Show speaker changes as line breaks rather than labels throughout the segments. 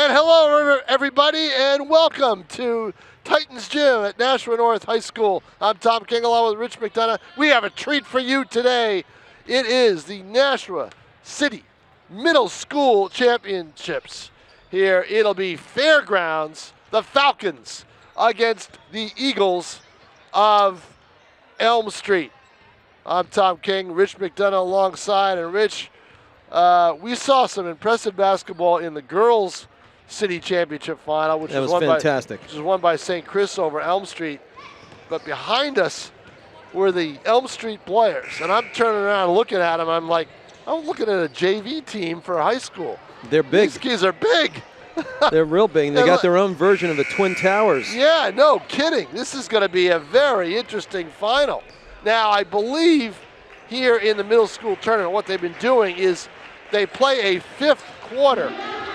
And hello, everybody, and welcome to Titans Gym at Nashua North High School. I'm Tom King along with Rich McDonough. We have a treat for you today. It is the Nashua City Middle School Championships. Here it'll be Fairgrounds, the Falcons, against the Eagles of Elm Street. I'm Tom King, Rich McDonough alongside, and Rich, we saw some impressive basketball in the girls' city championship final, which was
fantastic.
Which was won by St. Chris over Elm Street. But behind us were the Elm Street players, and I'm turning around looking at them. I'm looking at a JV team for high school.
They're big.
These kids are big.
They're real big. And they got their own version of the Twin Towers.
Yeah, no kidding. This is going to be a very interesting final. Now, I believe here in the middle school tournament, what they've been doing is they play a fifth quarter,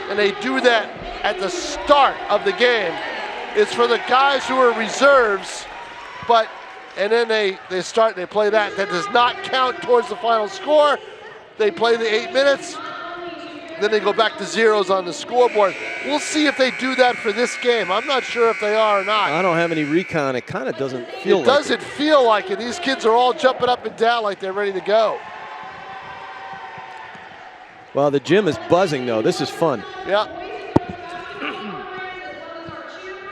and they do that at the start of the game. It's for the guys who are reserves, and then they start and they play that. That does not count towards the final score. They play the 8 minutes, then they go back to zeros on the scoreboard. We'll see if they do that for this game. I'm not sure if they are or not.
I don't have any recon. It kind of doesn't feel like it.
It doesn't feel like it. These kids are all jumping up and down like they're ready to go.
Well, the gym is buzzing, though. This is fun.
Yeah.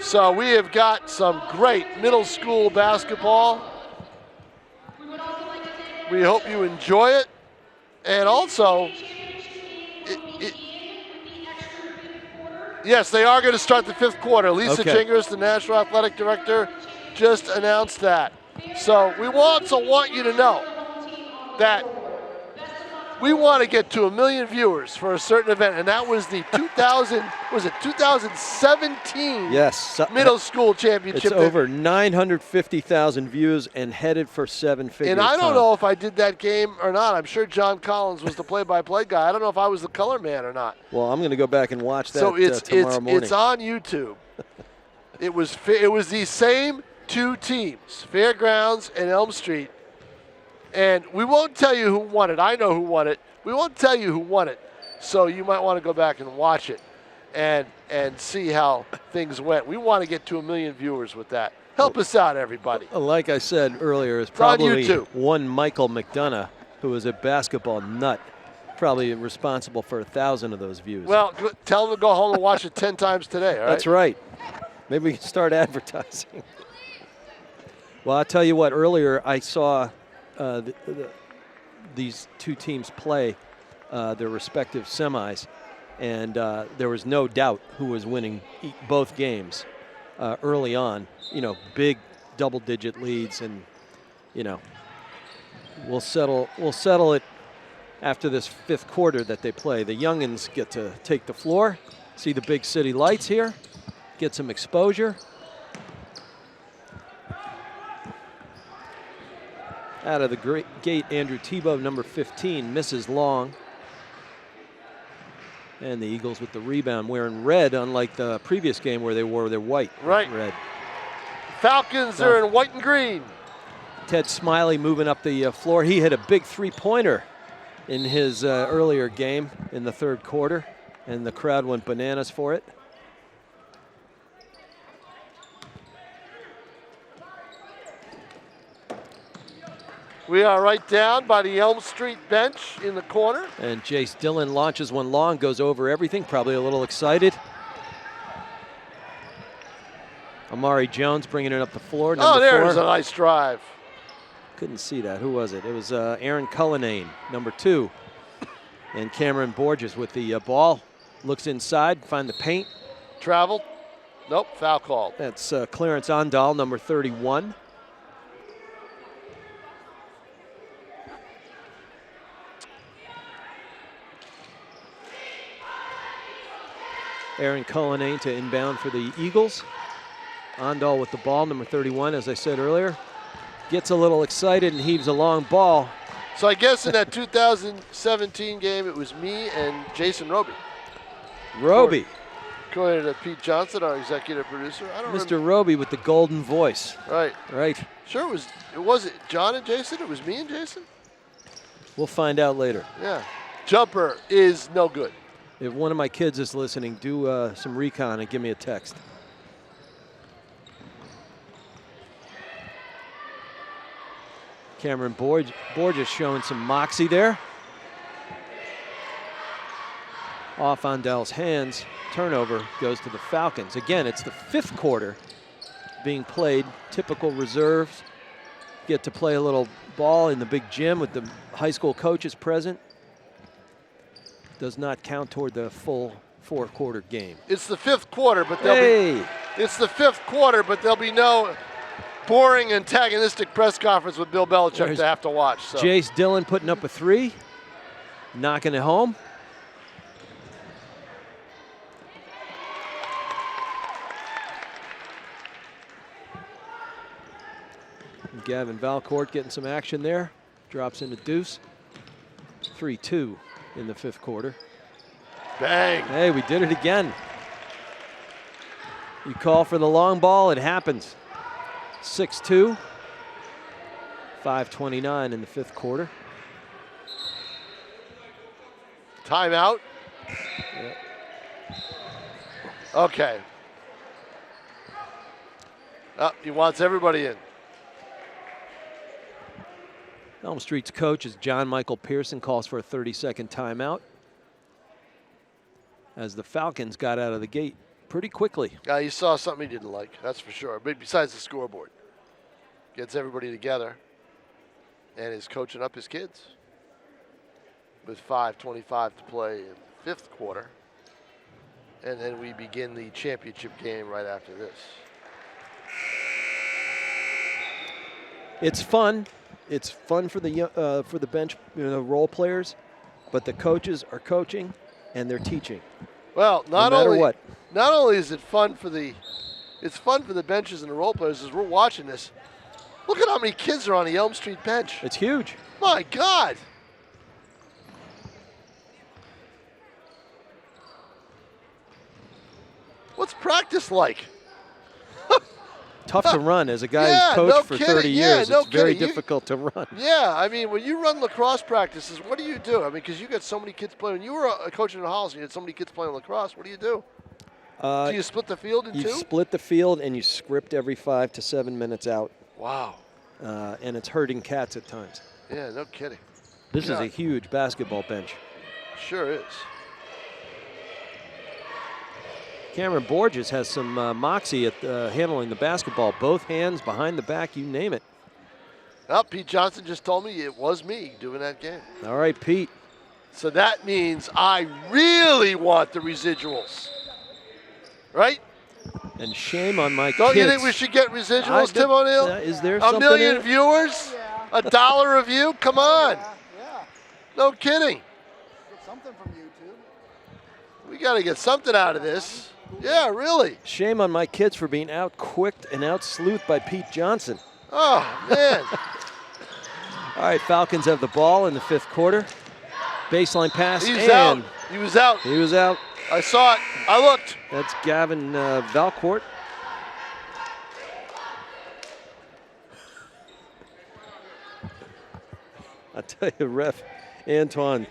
So we have got some great middle school basketball. We hope you enjoy it. And also, yes, they are going to start the fifth quarter. Lisa Chingers, the National Athletic Director, just announced that. So we also want you to know that we want to get to 1 million viewers for a certain event, and that was the 2017 middle school championship.
It's over 950,000 views and headed for 7 figures.
And I don't know if I did that game or not. I'm sure John Collins was the play-by-play guy. I don't know if I was the color man or not.
Well, I'm going to go back and watch that
So
tomorrow morning.
it's on YouTube. It was the same two teams, Fairgrounds and Elm Street. And we won't tell you who won it. I know who won it. We won't tell you who won it. So you might want to go back and watch it and see how things went. We want to get to 1 million viewers with that. Help us out, everybody.
Like I said earlier, it's probably one Michael McDonough, who is a basketball nut, probably responsible for 1,000 of those views.
Well, tell them to go home and watch it 10 times today, all right?
That's right. Maybe we can start advertising. Well, I'll tell you what, earlier I saw these two teams play their respective semis, and there was no doubt who was winning both games early on. You know, big double-digit leads, and you know, we'll settle it after this fifth quarter that they play. The youngins get to take the floor, see the big city lights here, get some exposure. Out of the gate, Andrew Tebow, number 15, misses long. And the Eagles with the rebound, wearing red, unlike the previous game where they wore their white.
Right.
Red.
Falcons are in white and green.
Ted Smiley moving up the floor. He hit a big three-pointer in his earlier game in the third quarter, and the crowd went bananas for it.
We are right down by the Elm Street bench in the corner.
And Jace Dillon launches one long, goes over everything, probably a little excited. Amari Jones bringing it up the floor.
Oh, there's a nice drive.
Couldn't see that. Who was it? It was Aaron Cullinane, number 2. And Cameron Borges with the ball. Looks inside, find the paint.
Traveled. Nope, foul called.
That's Clarence Ondal, number 31. Aaron Cullinane to inbound for the Eagles. Ondal with the ball, number 31, as I said earlier. Gets a little excited and heaves a long ball.
So I guess in that 2017 game, it was me and Jason Roby.
Roby.
According to Pete Johnson, our executive producer. I don't
Mr. Roby with the golden voice.
Right.
Right.
Sure, it was John and Jason? It was me and Jason?
We'll find out later.
Yeah. Jumper is no good.
If one of my kids is listening, do some recon and give me a text. Cameron Borges showing some moxie there. Off on Dell's hands. Turnover goes to the Falcons. Again, it's the 5th quarter being played. Typical reserves get to play a little ball in the big gym with the high school coaches present. Does not count toward the full 4-quarter game.
It's the 5th quarter, but it's the 5th quarter, but there'll be no boring antagonistic press conference with Bill Belichick to have to watch. So.
Jace Dillon putting up a 3, knocking it home. Gavin Valcourt getting some action there. Drops into deuce. 3-2 in the 5th quarter.
Bang.
Hey, we did it again. You call for the long ball, it happens. 6-2. 5:29 in the 5th quarter.
Timeout.
Yep.
Okay. Oh, he wants everybody in.
Elm Street's coach is John Michael Pearson, calls for a 30-second timeout as the Falcons got out of the gate pretty quickly.
You saw something he didn't like, that's for sure. But besides the scoreboard, gets everybody together and is coaching up his kids with 5:25 to play in the 5th quarter. And then we begin the championship game right after this.
It's fun. It's fun for the bench, role players, but the coaches are coaching and they're teaching.
Well,
no matter what.
Not only is it fun for the benches and the role players as we're watching this. Look at how many kids are on the Elm Street bench.
It's huge.
My God. What's practice like?
Tough to run as a guy who's coached for 30 years. It's very difficult to run.
Yeah, I mean, when you run lacrosse practices, what do you do? I mean, because you got so many kids playing. When you were a coach in the Halls, you had so many kids playing lacrosse. What do you do? Do you split the field in two?
You split the field and you script every 5 to 7 minutes out.
Wow.
And it's herding cats at times.
Yeah, no kidding.
This is a huge basketball bench.
Sure is.
Cameron Borges has some moxie at handling the basketball. Both hands behind the back, you name it.
Well, Pete Johnson just told me it was me doing that game.
All right, Pete.
So that means I really want the residuals. Right?
And shame on my kids.
Don't you think we should get residuals, Tim O'Neill?
Is there
a
something
million viewers? Yeah. $1 a view? Come on.
Yeah.
No kidding.
Get something from YouTube.
We got to get something out of this. Yeah, really.
Shame on my kids for being out-quicked and out-sleuthed by Pete Johnson.
Oh, man.
All right, Falcons have the ball in the 5th quarter. Baseline pass.
He's out. He was out.
He was out.
I saw it. I looked.
That's Gavin Valcourt. I tell you, ref Antoine.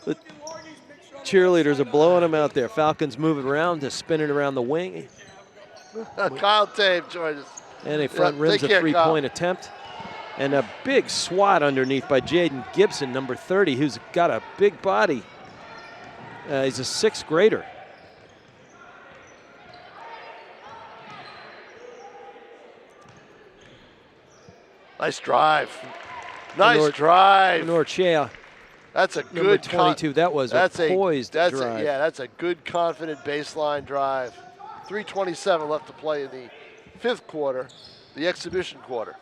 The cheerleaders are blowing him out there. Falcons moving around, just spinning around the wing.
Kyle Tame joined us.
And a front rims a three-point attempt. And a big swat underneath by Jaden Gibson, number 30, who's got a big body. He's a 6th grader.
Nice drive. Nice drive.
Norchea.
That's a
number
good
22. That was a poised drive.
That's a good, confident baseline drive. 3:27 left to play in the 5th quarter, the exhibition quarter.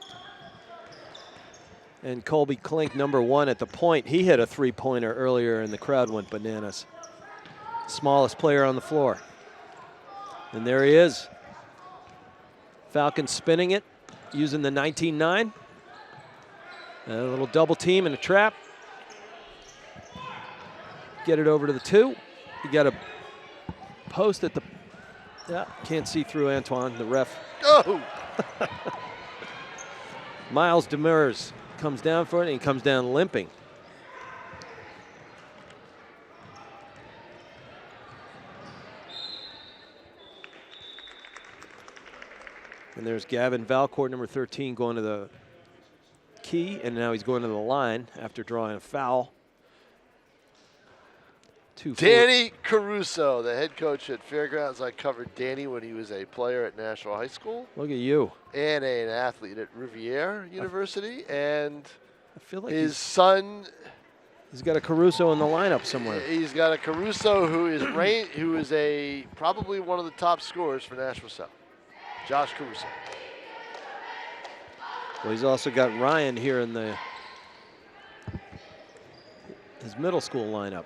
And Colby Klink, number 1 at the point. He hit a three-pointer earlier and the crowd went bananas. Smallest player on the floor. And there he is. Falcons spinning it, using the 19-9. A little double team and a trap. Get it over to the 2. You got a post at the, can't see through Antoine, the ref.
Oh!
Miles Demers comes down for it and he comes down limping. And there's Gavin Valcourt, number 13, going to the key, and now he's going to the line after drawing a foul.
Danny Caruso, the head coach at Fairgrounds. I covered Danny when he was a player at Nashua High School.
Look at you.
And an athlete at Riviere University. And
I feel like
his son.
He's got a Caruso in the lineup somewhere.
He's got a Caruso who is probably one of the top scorers for Nashua South. Josh Caruso.
Well, he's also got Ryan here in his middle school lineup.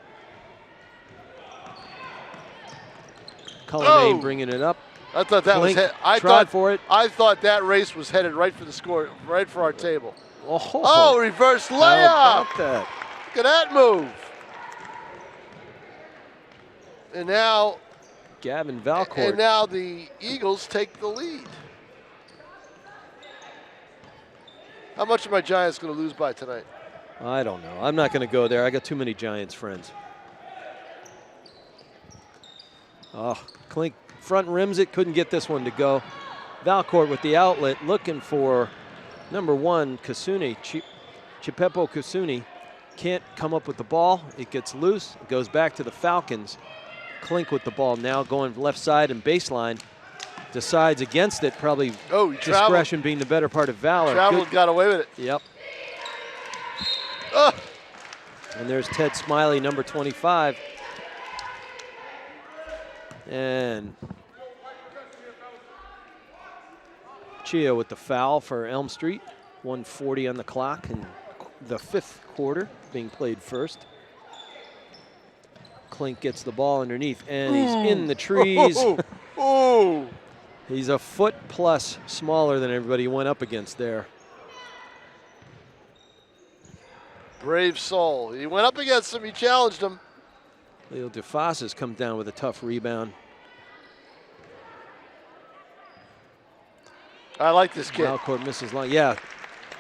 Cullinane bringing it up.
I thought that
Flink
was. I thought that race was headed right for the score, right for our table. Oh, reverse layup!
How about that?
Look at that move. And now,
Gavin Valcourt.
And now the Eagles take the lead. How much are my Giants going to lose by tonight?
I don't know. I'm not going to go there. I got too many Giants friends. Oh, Klink front rims it, couldn't get this one to go. Valcourt with the outlet, looking for number 1, Kasuni. Chipepo Kasuni can't come up with the ball. It gets loose. It goes back to the Falcons. Klink with the ball now going left side and baseline. Decides against it, probably discretion being the better part of valor.
Traveled, got away with it.
Yep. And there's Ted Smiley, number 25. And Chia with the foul for Elm Street. 1:40 on the clock and the 5th quarter being played first. Klink gets the ball underneath and he's in the trees. He's a foot plus smaller than everybody he went up against there.
Brave soul. He went up against him. He challenged him.
Leo DeFas has come down with a tough rebound.
I like this kid.
Valcourt misses line. Yeah.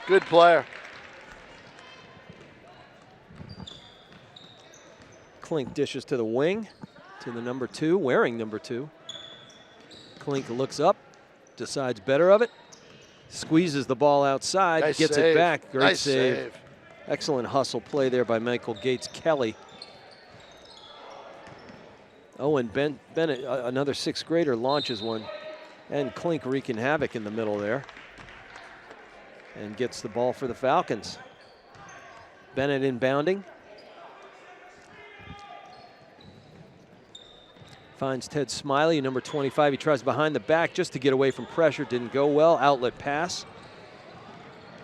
Good player.
Klink dishes to the wing, to the number 2, wearing number 2. Klink looks up, decides better of it, squeezes the ball outside, gets it back. Great save. Excellent hustle play there by Michael Gates Kelly. Oh, and Bennett, another 6th grader, launches one. And Klink wreaking havoc in the middle there. And gets the ball for the Falcons. Bennett inbounding. Finds Ted Smiley, number 25. He tries behind the back just to get away from pressure. Didn't go well. Outlet pass.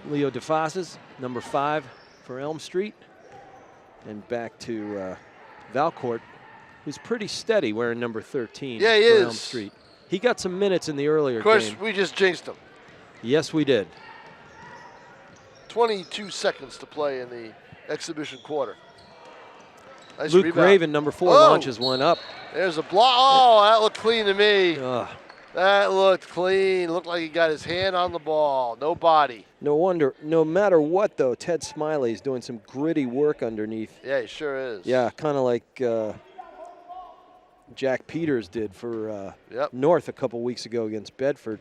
Leo DeFas's, number 5 for Elm Street. And back to Valcourt, who's pretty steady wearing number 13
for
Elm Street. He got some minutes in the earlier game.
Of course, we just jinxed him.
Yes, we did.
22 seconds to play in the exhibition quarter. Nice
Luke
rebound.
Graven, number 4, launches one up.
There's a block. Oh, that looked clean to me. That looked clean. Looked like he got his hand on the ball. No body.
No wonder. No matter what, though, Ted Smiley's doing some gritty work underneath.
Yeah, he sure is.
Yeah, kind of like Jack Peters did for North a couple weeks ago against Bedford.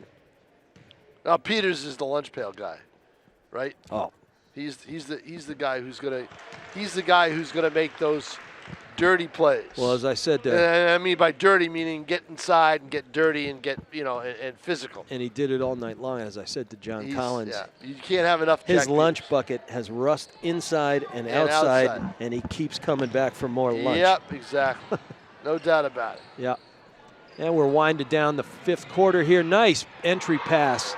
Now Peters is the lunch pail guy, right?
Oh,
he's the guy who's gonna make those dirty plays.
Well, as I said,
I mean by dirty meaning get inside and get dirty and get and physical.
And he did it all night long, as I said to John Collins.
Yeah, you can't have enough.
His
Jack
lunch
Peters.
bucket has rust inside and outside, and he keeps coming back for more lunch.
Yep, exactly. No doubt about it.
Yeah. And we're winding down the 5th quarter here. Nice entry pass.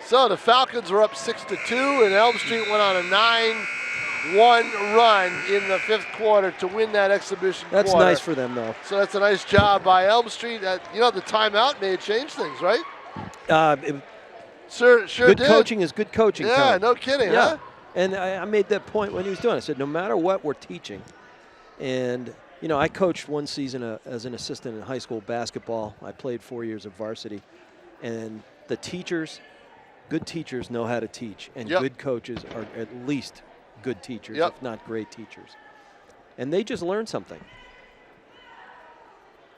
So the Falcons were up 6-2, and Elm Street went on a 9-1 run in the 5th quarter to win that exhibition quarter.
That's nice for them, though.
So that's a nice job by Elm Street. The timeout may have changed things, right? Sure
good
did.
Coaching is good coaching.
Yeah,
Tom.
no kidding,
yeah.
huh?
And I made that point when he was doing it. I said, no matter what we're teaching, and I coached one season as an assistant in high school basketball. I played 4 years of varsity, and the teachers, good teachers know how to teach, and good coaches are at least good teachers, if not great teachers. And they just learned something.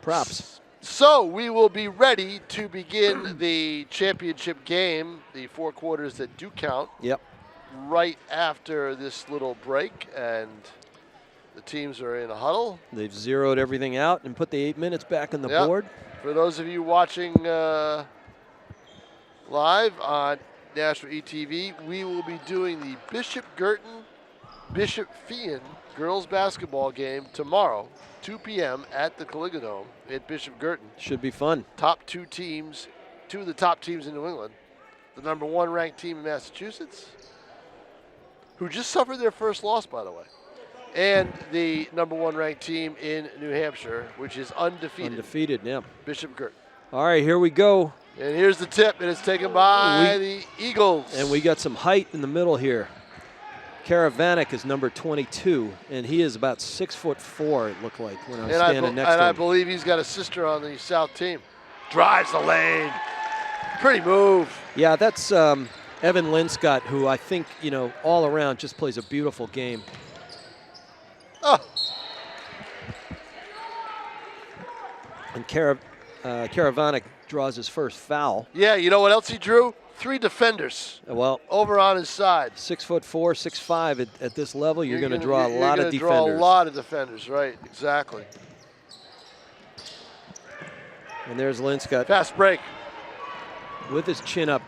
Props.
So we will be ready to begin the championship game, the 4 quarters that do count,
Yep.
right after this little break, and the teams are in a huddle.
They've zeroed everything out and put the 8 minutes back on the
Yep.
board.
For those of you watching live on Nashua ETV, we will be doing the Bishop Girton Bishop Feehan girls basketball game tomorrow, 2 p.m. at the Caligadome at Bishop Girton.
Should be fun.
Top 2 teams, 2 of the top teams in New England. The number 1 ranked team in Massachusetts, who just suffered their first loss, by the way, and the number 1 ranked team in New Hampshire, which is undefeated.
Undefeated, yeah.
Bishop Girton.
All right, here we go.
And here's the tip, and it's taken by the Eagles.
And we got some height in the middle here. Karavanek is number 22, and he is about 6'4", it looked like when I was standing next to him.
And I believe he's got a sister on the South team. Drives the lane. Pretty move.
Yeah, that's Evan Linscott, who I think, all around just plays a beautiful game.
Oh.
And Karavanek draws his first foul.
Yeah, you know what else he drew? 3 defenders.
Well,
over on his side.
6'4", 6'5", at this level, you're going to draw a lot of defenders.
You're going to draw a lot of defenders, right? Exactly.
And there's Linscott.
Fast break.
With his chin up.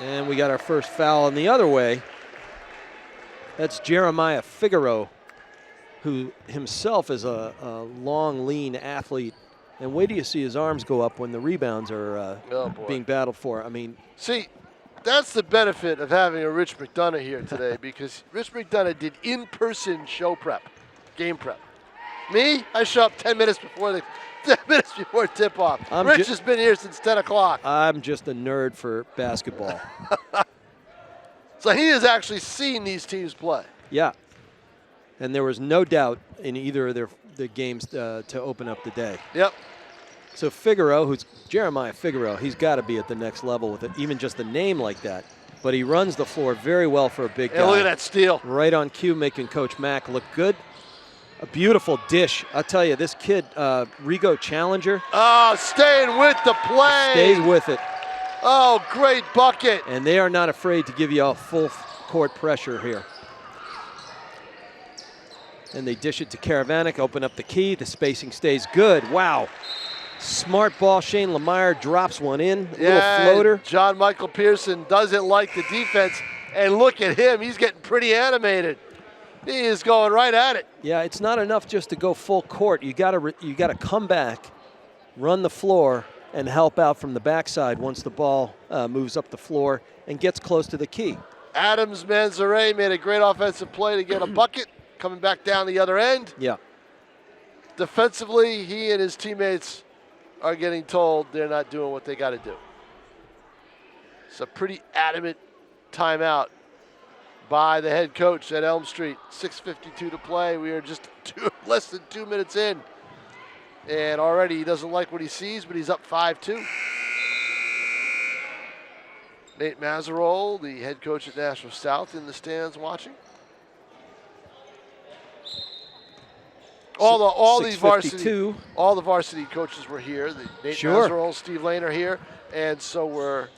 And we got our first foul. And the other way, that's Jeremiah Figaro, who himself is a long, lean athlete. And wait till you see his arms go up when the rebounds are being battled for. I mean,
see, that's the benefit of having a Rich McDonough here today, because Rich McDonough did in-person show prep, game prep. Me, I show up 10 minutes before 10 minutes before tip-off. Rich has been here since 10 o'clock.
I'm just a nerd for basketball.
So he has actually seen these teams play.
Yeah. And there was no doubt in either of their games to open up the day.
Yep.
So Figaro, who's Jeremiah Figaro, he's got to be at the next level with it, even just a name like that. But he runs the floor very well for a big guy.
And look at that steal.
Right on cue, making Coach Mack look good. A beautiful dish. I'll tell you, this kid, Rigo Challenger.
Oh, staying with the play.
Stays with it.
Oh, great bucket.
And they are not afraid to give you a full court pressure here. And they dish it to Karavanek, open up the key. The spacing stays good. Wow. Smart ball. Shane Lemire drops one in. A little floater.
John Michael Pearson doesn't like the defense. And look at him. He's getting pretty animated. He is going right at it.
Yeah, it's not enough just to go full court. You got to come back, run the floor, and help out from the backside once the ball moves up the floor and gets close to the key.
Adams Manzare made a great offensive play to get a bucket. Coming back down the other end.
Yeah.
Defensively, he and his teammates are getting told they're not doing what they got to do. It's a pretty adamant timeout by the head coach at Elm Street. 6:52 to play. We are just less than 2 minutes in. And already he doesn't like what he sees, but he's up 5-2. Nate Mazzarol, the head coach at Nashua South, in the stands watching. All the varsity coaches were here. Nate Mazzarol, Steve Lane are here, and so were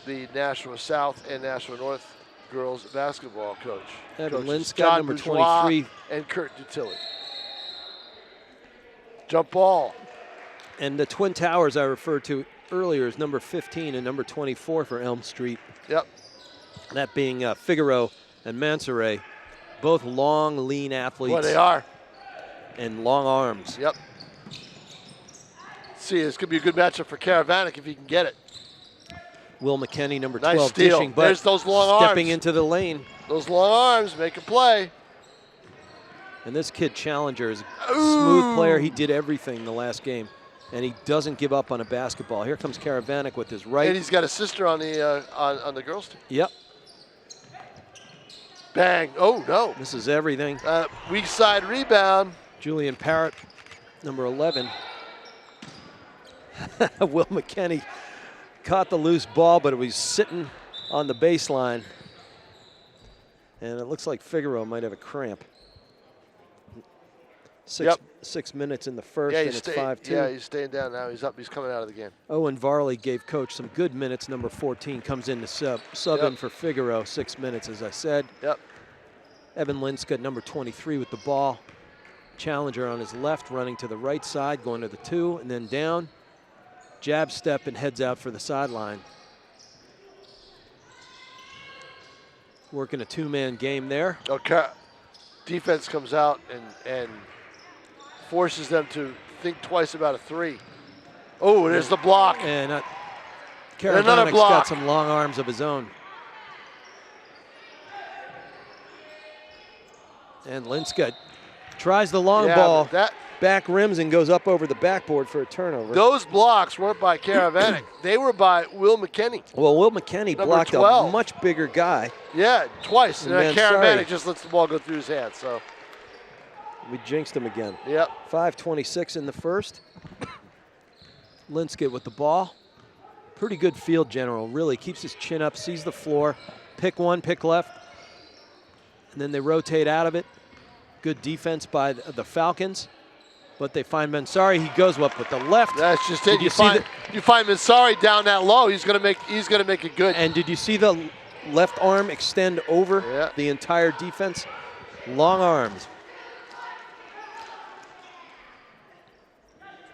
the Nashua South and Nashua North girls basketball coach.
Evan Linscott,
John
number
Bourgeois
23.
And Kurt Dutilli. Jump ball.
And the Twin Towers I referred to earlier is number 15 and number 24 for Elm Street.
Yep.
That being Figaro and Mansoure. Both long, lean athletes.
Boy, they are.
And long arms.
Yep. See, this could be a good matchup for Karavanek if he can get it.
Will McKenney, number
nice
12,
steal.
dishing, but
there's those long
stepping
arms.
into the lane.
Those long arms make a play.
And this kid, Challenger, is a smooth player. He did everything the last game, and he doesn't give up on a basketball. Here comes Karavanek with his right.
And he's got a sister on the on the girls' team.
Yep.
Bang. Oh, no.
This is everything.
Weak side rebound.
Julian Parrott, number 11. Will McKenney caught the loose ball, but it was sitting on the baseline. And it looks like Figaro might have a cramp. 6 minutes in the first,
Yeah,
and it's 5-2.
Yeah, he's staying down now. He's up. He's coming out of the game.
Owen Varley gave coach some good minutes. Number 14 comes in to sub in for Figaro. 6 minutes, as I said.
Yep.
Evan Linska, number 23, with the ball. Challenger on his left, running to the right side, going to the 2, and then down. Jab step and heads out for the sideline. Working a 2-man game there.
Okay. Defense comes out and forces them to think twice about a 3. Oh, there's the block.
And
another
Karavanic's
block.
got some long arms of his own. And Linska tries the long ball, back rims and goes up over the backboard for a turnover.
Those blocks weren't by Karavanic. They were by Will McKinney.
Well, Will McKinney
Number
blocked
12.
a much bigger guy.
Yeah, twice. And
Man,
Karavanic just lets the ball go through his hands. So
We jinxed him again.
Yep.
5:26 in the first. Linskett with the ball. Pretty good field general, really keeps his chin up, sees the floor, pick one, pick left, and then they rotate out of it. Good defense by the Falcons, but they find Mensari. He goes up with the left.
That's just it. You find Mensari down that low. He's gonna make it good.
And did you see the left arm extend over the entire defense? Long arms.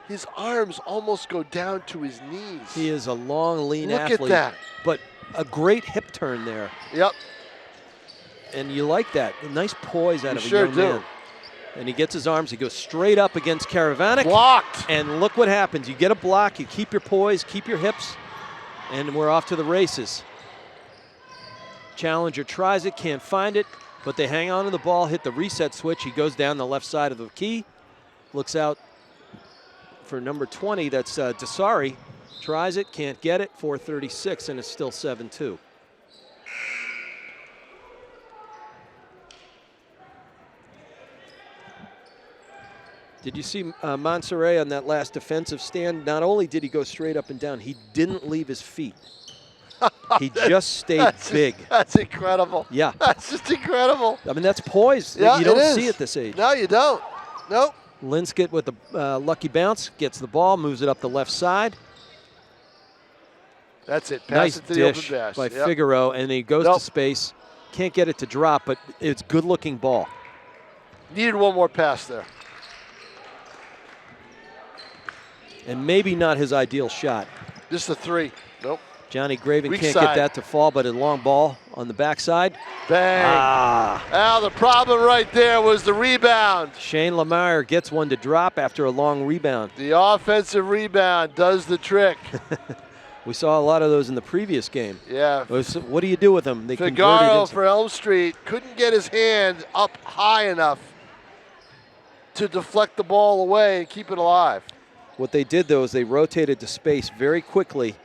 His arms almost go down to his knees.
He is a long, lean athlete.
Look at that.
But a great hip turn there.
Yep.
And you like that. A nice poise out of a
sure
young
do.
man. And he gets his arms. He goes straight up against Karavanic.
Blocked.
And look what happens. You get a block. You keep your poise, keep your hips, and we're off to the races. Challenger tries it, can't find it, but they hang on to the ball, hit the reset switch. He goes down the left side of the key, looks out for number 20. That's Desari. Tries it, can't get it. 4:36, and it's still 7-2. Did you see Monserrat on that last defensive stand? Not only did he go straight up and down, he didn't leave his feet. He just stayed big.
That's incredible.
Yeah.
That's just incredible.
I mean, that's poise.
Yeah,
You don't see at this age.
No, you don't. Nope.
Linskett with the lucky bounce, gets the ball, moves it up the left side.
That's it. Pass
Nice
it to the open
dish
dash.
by Figaro, and he goes to space. Can't get it to drop, but it's good-looking ball.
Needed one more pass there.
And maybe not his ideal shot.
Just a 3. Nope.
Johnny Graven
Weak
can't
side.
get that to fall, but a long ball on the backside.
Bang.
Ah.
Now the problem right there was the rebound.
Shane Lemire gets one to drop after a long rebound.
The offensive rebound does the trick.
We saw a lot of those in the previous game.
Yeah.
What do you do with them? They
Figaro for Elm Street couldn't get his hand up high enough to deflect the ball away and keep it alive.
What they did, though, is they rotated to space very quickly,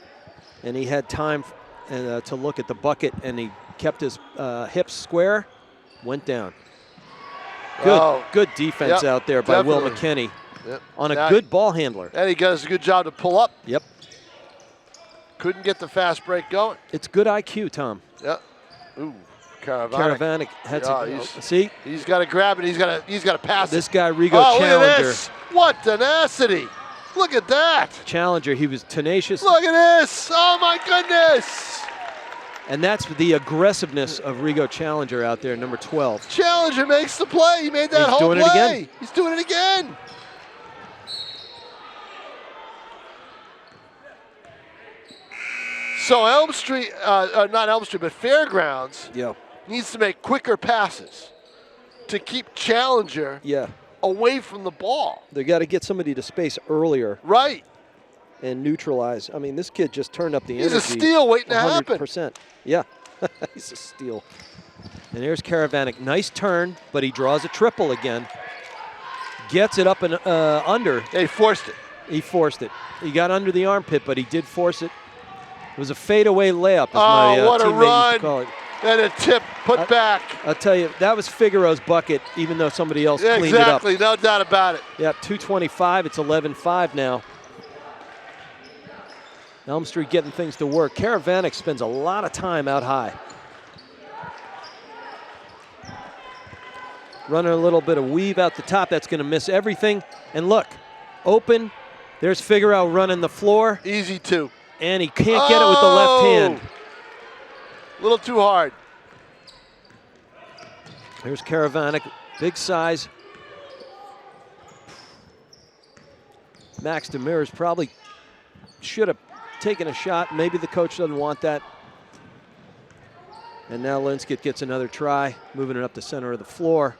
and he had time to look at the bucket, and he kept his hips square, went down. Good defense out there by Will McKinney on a good ball handler.
And he does a good job to pull up.
Yep.
Couldn't get the fast break going.
It's good IQ, Tom.
Yep. Ooh,
Caravanic had see?
He's got to grab it. He's got to pass
this
it.
Guy, Rigo
Look
Challenger.
at this. What tenacity. Look at that.
Challenger, he was tenacious.
Look at this. Oh, my goodness.
And that's the aggressiveness of Rigo Challenger out there, number 12.
Challenger makes the play. He made that whole play.
He's doing it again.
He's doing it again. So Elm Street, not Elm Street, but Fairgrounds needs to make quicker passes to keep Challenger away from the ball.
They got to get somebody to space earlier.
Right.
And neutralize. I mean, this kid just turned up the energy.
He's a steal waiting to happen.
100%. Yeah, he's a steal. And there's Karavanic. Nice turn, but he draws a triple again. Gets it up and under.
Yeah, he forced it.
He forced it. He got under the armpit, but he did force it. It was a fadeaway layup, as my
what a
teammate
run.
used to call it.
And a tip put back.
I'll tell you, that was Figaro's bucket, even though somebody else cleaned it up.
Exactly, no doubt about it.
Yep, 2:25. It's 11-5 now. Elm Street getting things to work. Karavanic spends a lot of time out high. running a little bit of weave out the top. That's going to miss everything. And look, open. There's Figueroa running the floor.
Easy 2.
And he can't get it with the left hand.
A little too hard.
Here's Karavanic, big size. Max Demers probably should have taken a shot. Maybe the coach doesn't want that. And now Linsky gets another try, moving it up the center of the floor.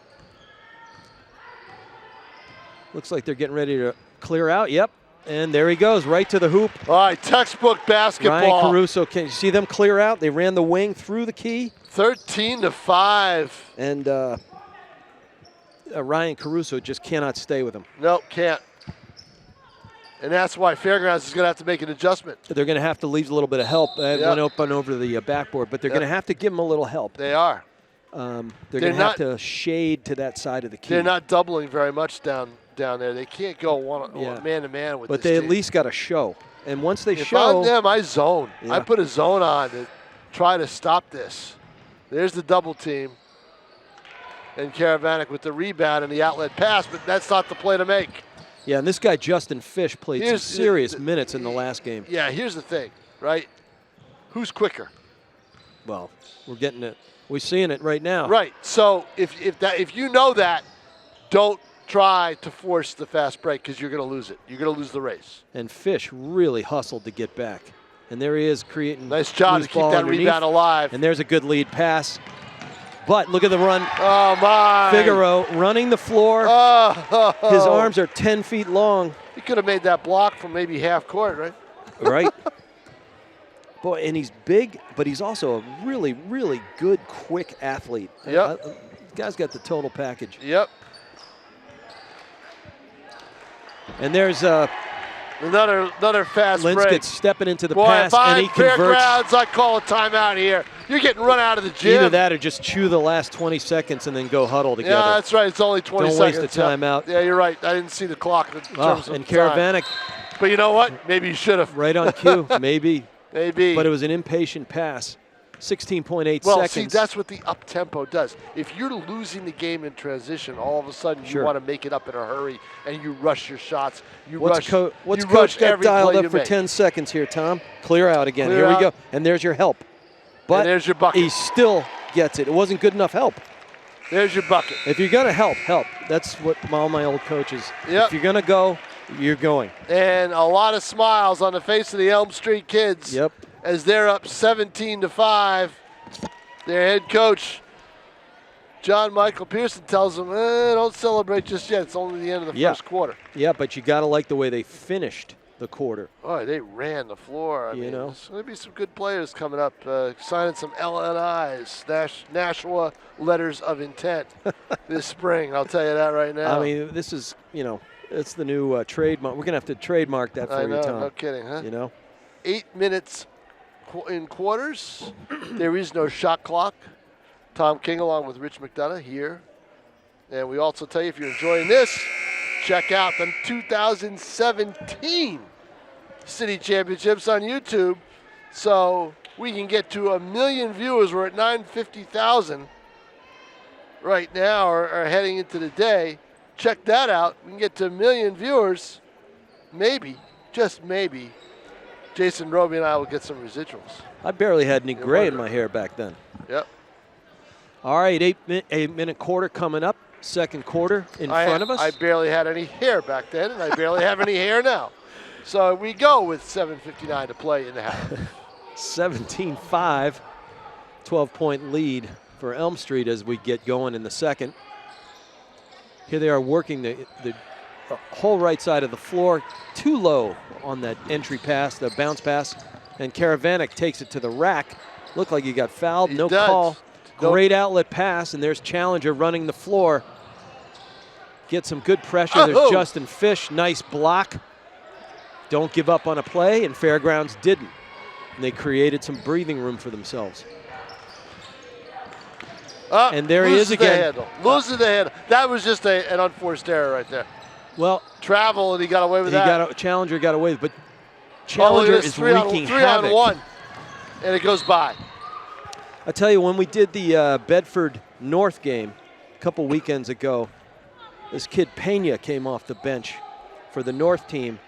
Looks like they're getting ready to clear out. Yep. And there he goes, right to the hoop.
All right, textbook basketball.
Ryan Caruso, can you see them clear out? They ran the wing through the key.
13-5.
And Ryan Caruso just cannot stay with him.
Nope, can't. And that's why Fairgrounds is going to have to make an adjustment.
They're going to have to leave a little bit of help. That went open over the backboard, but they're going to have to give him a little help.
They are.
They're going to have to shade to that side of the key.
They're not doubling very much down there. They can't go man-to-man with this
But they
team.
at least got to show. And once they
if
show.
I'm them, I zone.
Yeah.
I put a zone on to try to stop this. There's the double team. And Karavanic with the rebound and the outlet pass, but that's not the play to make.
Yeah, and this guy, Justin Fish, played some serious minutes in the last game.
Yeah, here's the thing, right? Who's quicker?
Well, we're getting it. We're seeing it right now.
Right. So if you know that, don't try to force the fast break because you're going to lose it. You're going to lose the race.
And Fish really hustled to get back. And there he is creating.
Nice job to keep that rebound alive.
And there's a good lead pass. But look at the run.
Oh, my.
Figueroa running the floor.
Oh.
His arms are 10 feet long.
He could have made that block from maybe half court, right?
Right. Boy, and he's big, but he's also a really, really good, quick athlete.
Yep.
The guy's got the total package.
Yep.
And there's
another fast break.
Linsky stepping into the pass,
if I'm
and he converts.
Fairgrounds, I call a timeout here. You're getting run out of the gym.
Either that or just chew the last 20 seconds and then go huddle together.
Yeah, that's right. It's only 20
Don't
seconds.
waste the timeout.
Yeah, you're right. I didn't see the clock in terms of
and
time.
Karavanic.
But you know what? Maybe you should have.
Right on cue, maybe.
Maybe.
But it was an impatient pass. 16.8 seconds.
Well, see, that's what the up-tempo does. If you're losing the game in transition, all of a sudden you want to make it up in a hurry, and you rush your shots.
What's Coach Ed dialed up for 10 seconds here, Tom? Clear out again. Here we go. And there's your help. But
and there's your bucket.
He still gets it. It wasn't good enough help.
There's your bucket.
If you're going to help. That's what all my old coaches.
Yep.
If you're going to go, you're going.
And a lot of smiles on the face of the Elm Street kids.
Yep.
As they're up 17-5. Their head coach, John Michael Pearson, tells them, don't celebrate just yet. It's only the end of the first quarter.
Yeah, but you got to like the way they finished the quarter.
Oh, they ran the floor. I mean,
know.
there's going to be some good players coming up, signing some LNIs, Nashua letters of intent this spring. I'll tell you that right now.
I mean, this is, it's the new trademark. We're going to have to trademark that for you, Tom.
No kidding, huh? 8 minutes in quarters. There is no shot clock. Tom King along with Rich McDonough here. And we also tell you, if you're enjoying this, check out the 2017 City Championships on YouTube. So we can get to 1 million viewers. We're at 950,000 right now, or heading into the day. Check that out. We can get to 1 million viewers. Maybe, just maybe, Jason Roby and I will get some residuals.
I barely had any gray in my hair back then.
Yep.
All right, 8-minute quarter coming up. Second quarter in front of us.
I barely had any hair back then, and I barely have any hair now. So we go with 7:59 to play in the half.
17-5, 12-point lead for Elm Street as we get going in the second. Here they are working the whole right side of the floor, too low on that entry pass, the bounce pass, and Karavanic takes it to the rack. Looked like he got fouled, no call. Great outlet pass, and there's Challenger running the floor. Get some good pressure. There's Justin Fish, nice block. Don't give up on a play, and Fairgrounds didn't. And they created some breathing room for themselves. And there he is again.
Loses the handle. That was just an unforced error right there.
Well,
travel, and he got away with that.
Challenger got away with it, but Challenger is wreaking havoc.
3-on-1, and it goes by.
I tell you, when we did the Bedford North game, couple weekends ago, this kid Pena came off the bench for the North team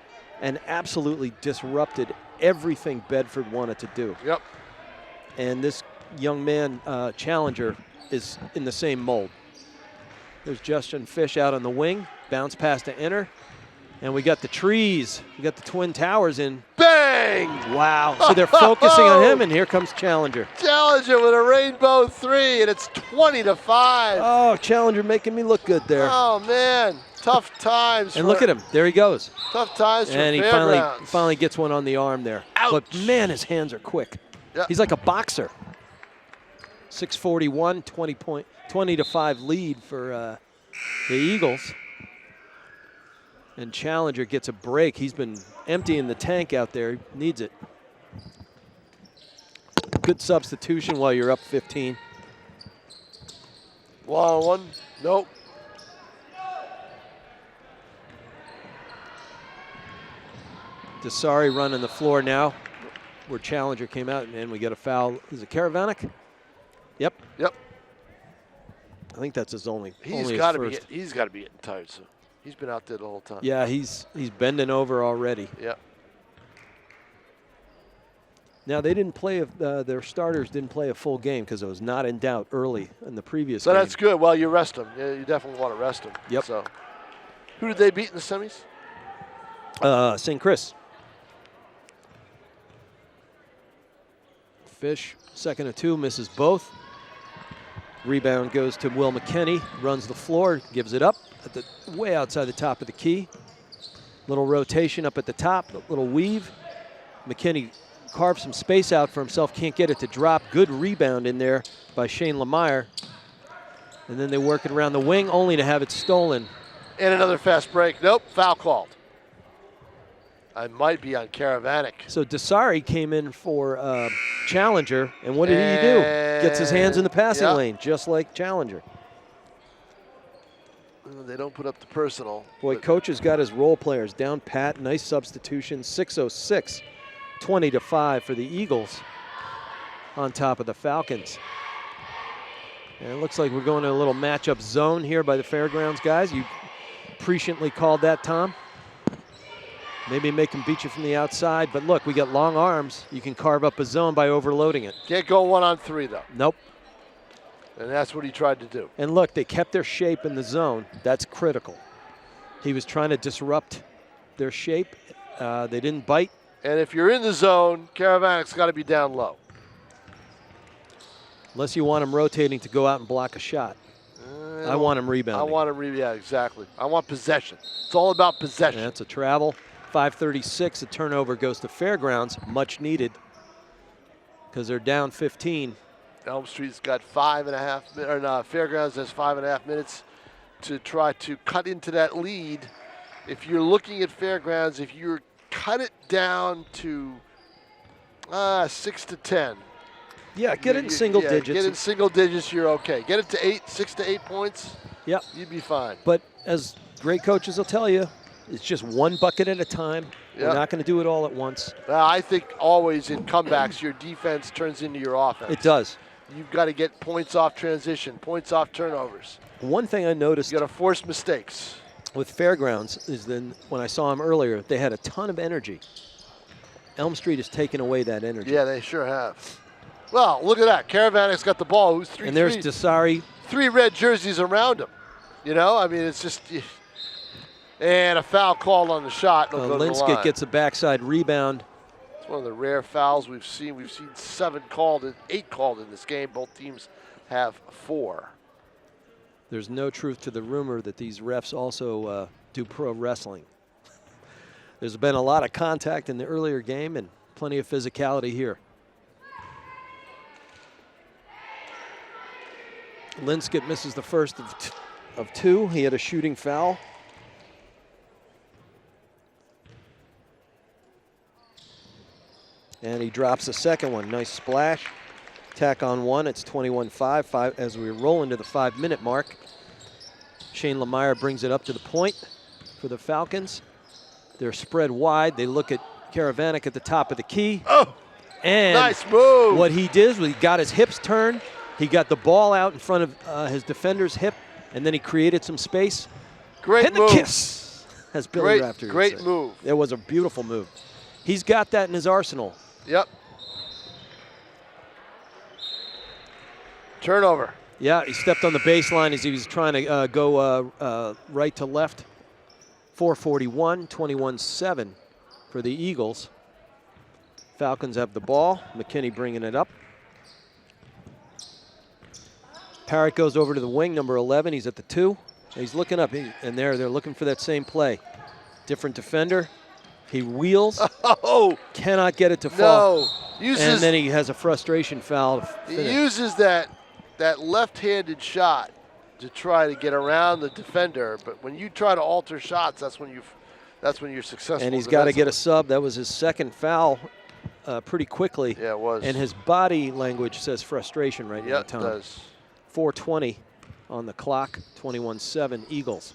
and absolutely disrupted everything Bedford wanted to do.
Yep.
And this young man, Challenger, is in the same mold. There's Justin Fish out on the wing, bounce pass to enter, and we got the trees. We got the Twin Towers in.
Bang!
Wow, so they're focusing on him, and here comes Challenger.
Challenger with a rainbow 3, and it's 20-5.
Oh, Challenger making me look good there.
Oh, man, tough times.
And look at him, there he goes.
Tough times for
And he
Fairgrounds.
finally gets one on the arm there.
Ouch.
But man, his hands are quick.
Yep.
He's like a boxer. 6:41, 20-5 lead for the Eagles. And Challenger gets a break. He's been emptying the tank out there. He needs it. Good substitution while you're up 15.
1-on-1. Nope.
Desari running the floor now, where Challenger came out, and we get a foul. Is it Karavanek? Yep.
Yep.
I think that's his only.
He's
only
got to
his first.
be. He's got to be getting tired. So he's been out there the whole time.
Yeah, he's bending over already.
Yep.
Now they didn't play. Their starters didn't play a full game because it was not in doubt early in the previous
So
game.
that's good. Well, you rest them. Yeah, you definitely want to rest them.
Yep.
So, who did they beat in the semis?
St. Chris. Fish, second of 2, misses both. Rebound goes to Will McKinney, runs the floor, gives it up at the way outside the top of the key. Little rotation up at the top, a little weave. McKinney carves some space out for himself, can't get it to drop. Good rebound in there by Shane Lemire. And then they work it around the wing, only to have it stolen.
And another fast break. Nope, foul called. I might be on Karavanek.
So Desari came in for Challenger, and what did he do? Gets his hands in the passing lane, just like Challenger.
Well, they don't put up the personal.
Boy, coach has got his role players down pat. Nice substitution. 6:06, 20-5 for the Eagles on top of the Falcons. And it looks like we're going to a little matchup zone here by the Fairgrounds guys. You presciently called that, Tom. Maybe make him beat you from the outside, but look, we got long arms. You can carve up a zone by overloading it.
Can't go 1-on-3 though.
Nope.
And that's what he tried to do.
And look, they kept their shape in the zone. That's critical. He was trying to disrupt their shape. They didn't bite.
And if you're in the zone, Karavanek's got to be down low.
Unless you want him rotating to go out and block a shot. I want him rebounding.
I want him yeah, exactly. I want possession. It's all about possession.
That's a travel. 5:36, a turnover goes to Fairgrounds, much needed, because they're down 15.
Elm Street's got 5.5 minutes, or no, Fairgrounds has 5.5 minutes to try to cut into that lead. If you're looking at Fairgrounds, if you cut it down to 6 to 10.
Yeah, get it in single digits.
Get in single digits, you're okay. Get it to 6 to 8 points.
Yep.
You'd be fine.
But as great coaches will tell you, it's just one bucket at a time. We're not going to do it all at once.
I think always in comebacks, your defense turns into your offense.
It does.
You've got to get points off transition, points off turnovers.
One thing I noticed
You got to force mistakes.
with Fairgrounds is then when I saw them earlier, they had a ton of energy. Elm Street has taken away that energy.
Yeah, they sure have. Well, look at that. Karavanek's got the ball. Who's
and there's Desari.
3 red jerseys around him. You know, I mean, it's just. And a foul called on the shot.
Linskett gets a backside rebound.
It's one of the rare fouls we've seen. We've seen 8 called in this game. Both teams have 4.
There's no truth to the rumor that these refs also do pro wrestling. There's been a lot of contact in the earlier game and plenty of physicality here. Linskett misses the first of 2. He had a shooting foul. And he drops the second one. Nice splash. Tack on 1. It's 21-5 as we roll into the 5-minute mark. Shane Lemire brings it up to the point for the Falcons. They're spread wide. They look at Karavanek at the top of the key.
Oh,
and
nice move.
What he did was he got his hips turned. He got the ball out in front of his defender's hip, And then he created some space.
Great
and
move.
the kiss, as Billy Rafter would
Great
say.
move.
It was a beautiful move. He's got that in his arsenal.
Yep. Turnover.
Yeah, he stepped on the baseline as he was trying to go right to left. 4:41, 21-7 for the Eagles. Falcons have the ball. McKinney bringing it up. Parrott goes over to the wing, number 11. He's at the 2. He's looking up, and they're looking for that same play. Different defender. He wheels.
Oh!
Cannot get it to fall.
No.
And then he has a frustration foul.
He uses that left-handed shot to try to get around the defender, but when you try to alter shots, that's when you're successful.
And he's got to get a sub. That was his second foul pretty quickly.
Yeah, it was.
And his body language says frustration right now, Tom.
Yeah, it does.
4:20 on the clock, 21-7 Eagles.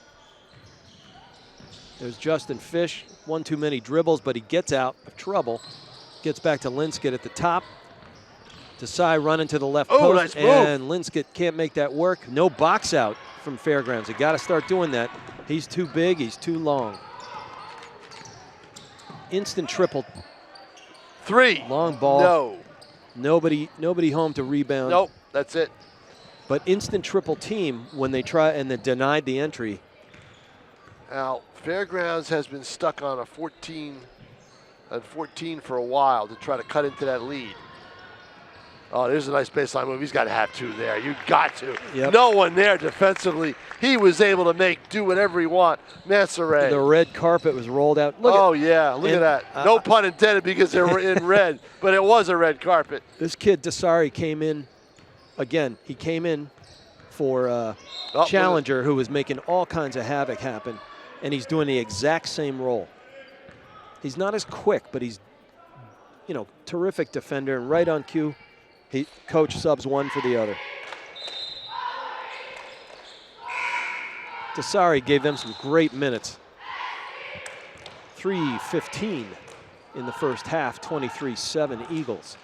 There's Justin Fish, one too many dribbles, but he gets out of trouble. Gets back to Linscott at the top. Desai running to the left post,
nice move.
and Linscott can't make that work. No box out from Fairgrounds. You got to start doing that. He's too big, he's too long. Instant triple.
3.
Long ball.
No.
Nobody home to rebound.
Nope, that's it.
But instant triple team when they try and they denied the entry.
Now, Fairgrounds has been stuck on a 14 for a while to try to cut into that lead. Oh, there's a nice baseline move. He's got to have 2 there. You got to.
Yep.
No one there defensively. He was able to do whatever he want. Massare.
The red carpet was rolled out. Look
at that. No pun intended because they were in red, but it was a red carpet.
This kid Desari came in again. He came in for Challenger, who was making all kinds of havoc happen, and he's doing the exact same role. He's not as quick, but he's, terrific defender and right on cue. Coach subs one for the other. Desari gave them some great minutes. 3:15 in the first half, 23-7 Eagles.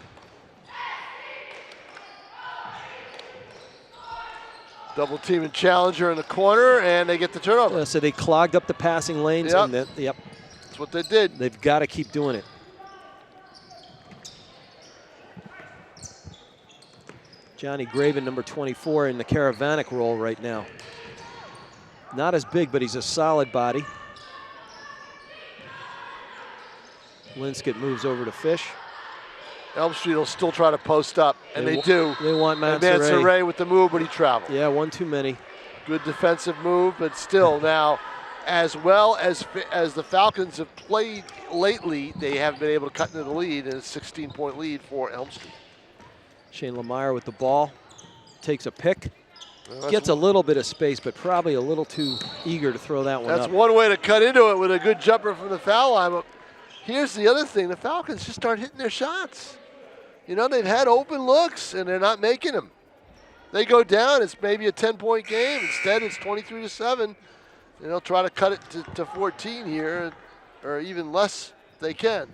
Double team and Challenger in the corner, and they get the turnover.
So they clogged up the passing lanes.
Yep.
And
That's what they did.
They've got to keep doing it. Johnny Graven, number 24, in the Caravanic role right now. Not as big, but he's a solid body. Linscott moves over to Fish.
Elm Street will still try to post up, and they do.
They want
And
Mansare.
Mansare with the move, but he traveled.
Yeah, one too many.
Good defensive move, but still now, as well as the Falcons have played lately, they haven't been able to cut into the lead, and it's a 16-point lead for Elm Street.
Shane Lemire with the ball, takes a pick, gets a little bit of space, but probably a little too eager to throw that one up.
That's one way to cut into it with a good jumper from the foul line. But here's the other thing: the Falcons just start hitting their shots. They've had open looks, and they're not making them. They go down, it's maybe a 10-point game. Instead, it's 23-7. And they'll try to cut it to 14 here, or even less if they can.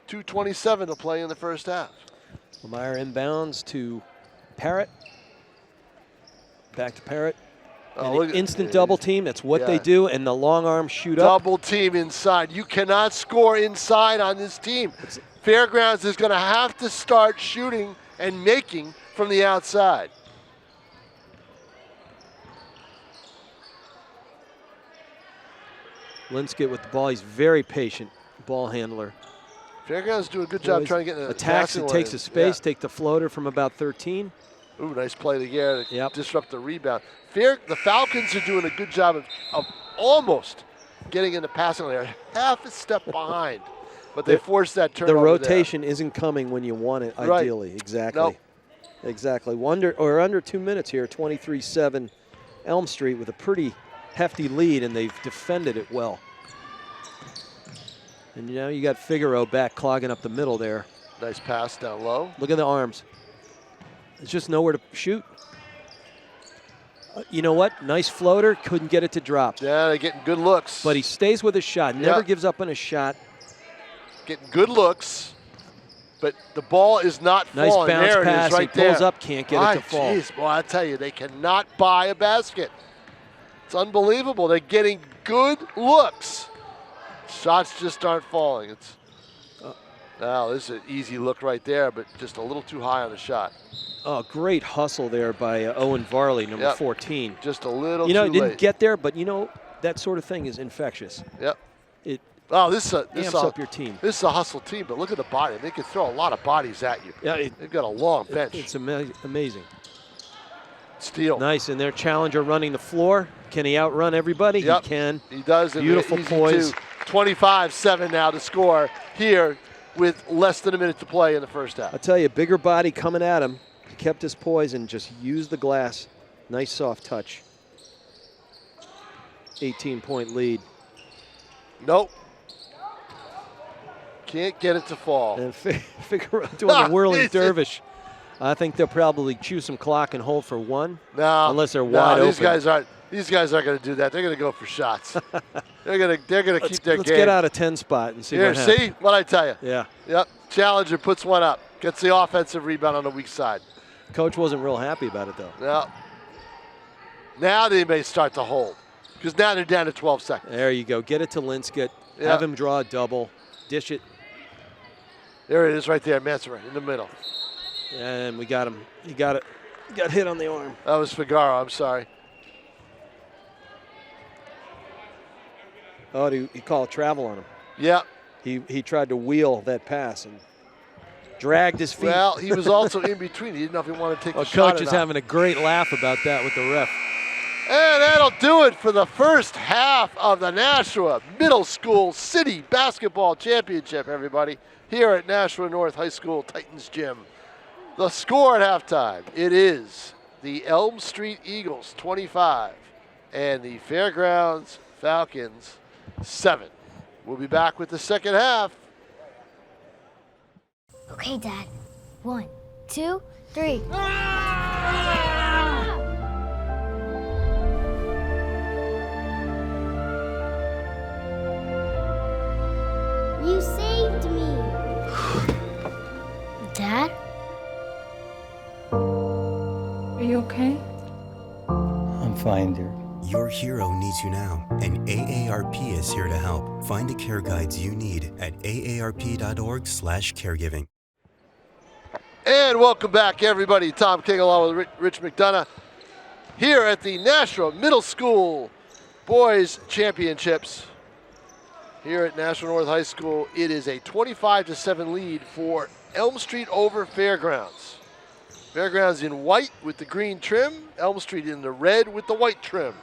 2:27 to play in the first half.
Lemire inbounds to Parrott. Back to Parrott. An instant double team, that's what they do, and the long arm shoot up.
Double team inside. You cannot score inside on this team. Fairgrounds is going to have to start shooting and making from the outside.
Linscott with the ball. He's very patient ball handler.
Fairgrounds do a good job trying to get in the
attacks and takes the space, take the floater from about 13.
Ooh, nice play there to disrupt the rebound. The Falcons are doing a good job of almost getting in the passing lane, half a step behind, but they forced that turnover.
The rotation isn't coming when you want it, ideally. Exactly.
Nope.
Exactly. Under 2 minutes here, 23-7 Elm Street with a pretty hefty lead, and they've defended it well. And you got Figaro back clogging up the middle there.
Nice pass down low.
Look at the arms. There's just nowhere to shoot. You know what? Nice floater. Couldn't get it to drop.
Yeah, they're getting good looks.
But he stays with his shot. Never gives up on a shot.
Getting good looks. but the ball is not
Nice
falling.
bounce
There
pass.
it is right
he pulls
there.
up, can't get it to fall.
Jeez, boy, I tell you, they cannot buy a basket. It's unbelievable. They're getting good looks. Shots just aren't falling. It's now this is an easy look right there, but just a little too high on the shot.
Oh, great hustle there by Owen Varley, number 14.
Just a little
You know,
too
it didn't
late.
get there, but you know, that sort of thing is infectious.
Yep.
It
This
amps up your team.
This is a hustle team, but look at the body. They can throw a lot of bodies at you.
Yeah,
They've got a long bench.
It's amazing.
Steal.
Nice, and their challenger running the floor. Can he outrun everybody?
Yep.
He can.
He does.
Beautiful poise.
25-7 now to score here with less than a minute to play in the first half.
I'll tell you, bigger body coming at him. He kept his poise and just used the glass. Nice soft touch. 18-point lead.
Nope. Can't get it to fall.
And Figueroa doing the whirling dervish. I think they'll probably chew some clock and hold for one.
No,
unless they're wide
these
open.
These guys aren't going to do that. They're going to go for shots. they're going to keep their
Let's
game.
get out a 10 spot and see
Here,
what happens.
see what I tell you.
Yeah.
Yep. Challenger puts one up. Gets the offensive rebound on the weak side.
Coach wasn't real happy about it though.
No. Now they may start to hold because now they're down to 12 seconds.
There you go. Get it to Linscott.
Yep.
Have him draw a double. Dish it.
There it is right there, Metzger in the middle.
And we got him. He got it. Got hit on the arm.
That was Figaro, I'm sorry.
Oh, he called travel on him.
Yep.
He tried to wheel that pass and dragged his feet.
Well, he was also in between. He didn't know if he wanted to take the shot
Coach
or
is
not.
having a great laugh about that with the ref.
And that'll do it for the first half of the Nashua Middle School City Basketball Championship, everybody, here at Nashua North High School Titans Gym. The score at halftime, it is the Elm Street Eagles 25 and the Fairgrounds Falcons 7. We'll be back with the second half.
Okay, Dad. 1, 2, 3. You saved me. Dad?
Are you okay?
I'm fine, dear.
Your hero needs you now, and AARP is here to help. Find the care guides you need at aarp.org/caregiving.
And welcome back, everybody. Tom King along with Rich McDonough here at the Nashua Middle School Boys Championships. Here at Nashua North High School, it is a 25-7 lead for Elm Street over Fairgrounds. Fairgrounds in white with the green trim, Elm Street in the red with the white trim.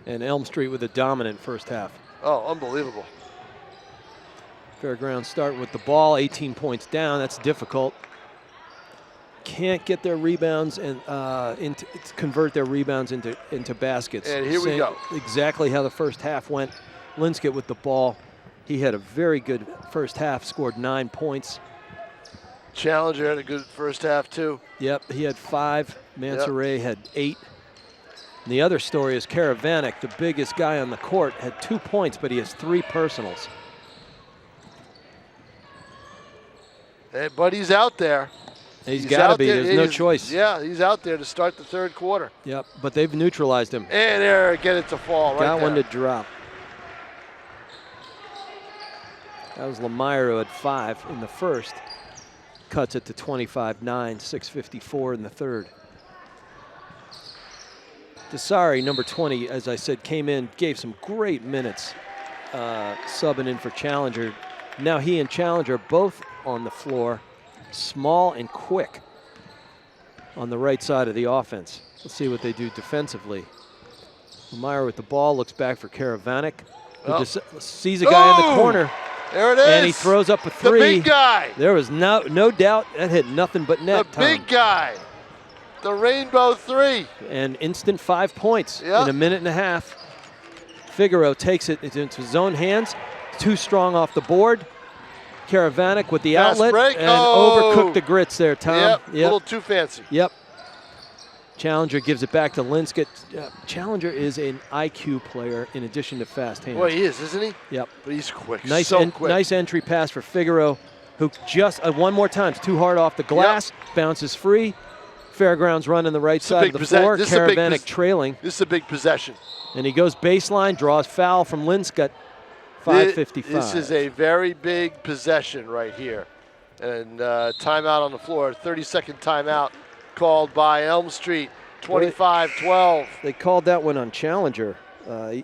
And Elm Street with a dominant first half.
Oh, unbelievable.
Fairgrounds start with the ball, 18 points down. That's difficult. Can't get their rebounds and convert their rebounds into baskets.
And here we go.
Exactly how the first half went. Linscott with the ball. He had a very good first half, scored 9 points.
Challenger had a good first half, too.
Yep, he had 5. Mansoray had 8. And the other story is Karavanek, the biggest guy on the court, had 2 points, but he has 3 personals.
Hey, but he's out there.
He's got to
out
be.
there.
There's no choice.
Yeah, he's out there to start the third quarter.
Yep, but they've neutralized him.
And there, get it to fall right
Got
there.
one to drop. That was Lemire who had 5 in the first. Cuts it to 25-9, 6:54 in the third. Desari, number 20, as I said, came in, gave some great minutes, subbing in for Challenger. Now he and Challenger both on the floor, small and quick on the right side of the offense. Let's see what they do defensively. Lemire with the ball, looks back for Karavanek, who just sees a guy in the corner.
There it is.
And he throws up a 3.
The big guy.
There was no doubt that hit nothing but net.
The big guy. The rainbow 3.
And instant 5 points
Yep.
in a minute and a half. Figaro takes it into his own hands. Too strong off the board. Karavanek with the
Fast
outlet
break.
and
Oh.
overcooked the grits there, Tom.
Yep, a little too fancy.
Yep. Challenger gives it back to Linscott. Challenger is an IQ player in addition to fast hands.
Well, he is, isn't he?
Yep.
But he's quick.
Nice,
so quick.
nice entry pass for Figaro. who just, one more time, it's too hard off the glass, bounces free. Fairgrounds running the right side of the floor, Karavanic trailing.
This is a big possession.
And he goes baseline, draws foul from Linscott, 5:55.
This is a very big possession right here. And timeout on the floor, 30-second timeout called by Elm Street, 25-12.
They called that one on Challenger. He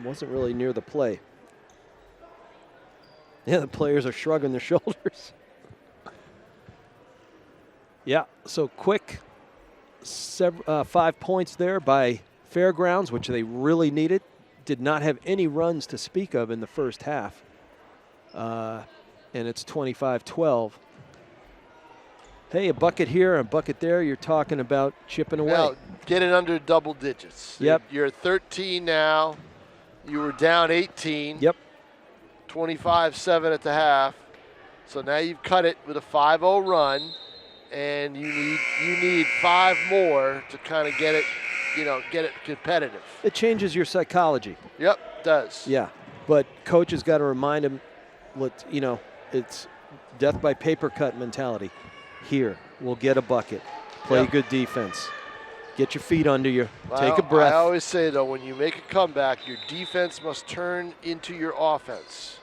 wasn't really near the play. Yeah, the players are shrugging their shoulders. Yeah, so quick 5 points there by Fairgrounds, which they really needed. Did not have any runs to speak of in the first half. And it's 25-12. Hey, a bucket here, a bucket there. You're talking about chipping away.
Now, get it under double digits.
Yep.
You're 13 now. You were down 18.
Yep.
25-7 at the half. So now you've cut it with a 5-0 run. And you need 5 more to kind of get it, get it competitive.
It changes your psychology.
Yep, it does.
Yeah, but coach has got to remind him, it's death by paper cut mentality. Here, we'll get a bucket. Play good defense. Get your feet under you. Take a breath.
I always say, though, when you make a comeback, your defense must turn into your offense.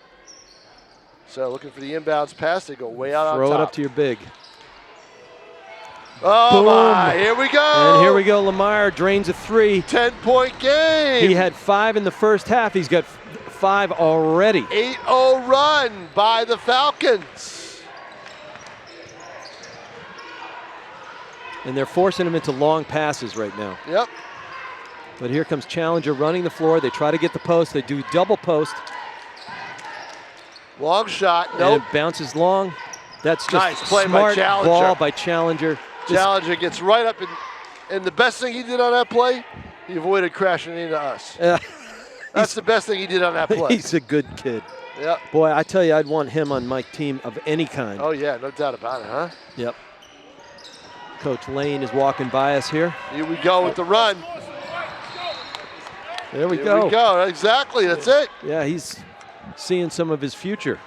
So looking for the inbounds pass, they go way out on top.
Throw it up to your big.
Oh,
boom.
my, here we go.
And here we go, Lamar drains a 3.
10-point game.
He had 5 in the first half. He's got 5 already.
8-0 run by the Falcons.
And they're forcing him into long passes right now.
Yep.
But here comes Challenger running the floor. They try to get the post. They do double post.
Long shot,
And
nope.
it bounces long. That's just
Nice play by
smart
Challenger.
ball by Challenger.
Challenger gets right up, and the best thing he did on that play, he avoided crashing into us. That's the best thing he did on that play.
He's a good kid.
Yep.
Boy, I tell you, I'd want him on my team of any kind.
Oh, yeah, no doubt about it, huh?
Yep. Coach Lane is walking by us here.
Here we go with the run.
There we
Here
go.
we go, exactly, that's it.
Yeah, he's seeing some of his future.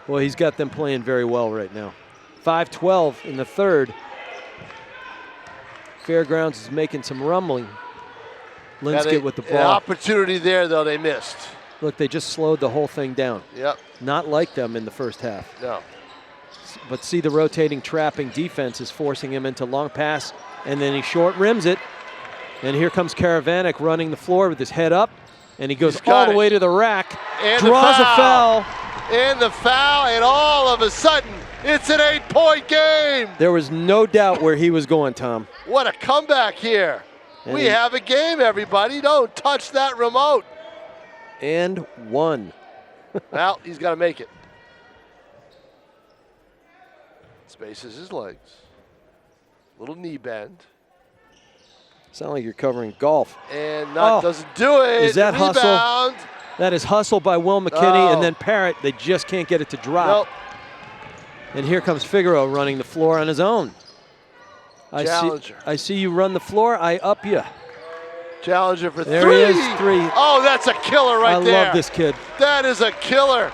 Boy, he's got them playing very well right now. 5-12 in the third. Fairgrounds is making some rumbling. Linscott with the
An
ball.
opportunity there, though, they missed.
Look, they just slowed the whole thing down.
Yep.
Not like them in the first half.
No.
But see, the rotating, trapping defense is forcing him into long pass, and then he short rims it. And here comes Karavanic running the floor with his head up, and he goes all the way to the rack,
and
draws a foul.
And the foul, and all of a sudden, it's an 8-point game.
There was no doubt where he was going, Tom.
What a comeback here.
And
we have a game, everybody. Don't touch that remote.
And one.
Well, he's got to make it. Spaces his legs. Little knee bend.
Sound like you're covering golf.
And doesn't do it.
Is that
Rebound.
hustle? That is hustle by Will McKinney, and then Parrott, they just can't get it to drop.
Nope.
And here comes Figueroa running the floor on his own.
Challenger.
I see you run the floor, I up you.
Challenger for
there
3.
There he is, 3.
Oh, that's a killer right there.
I love this kid.
That is a killer.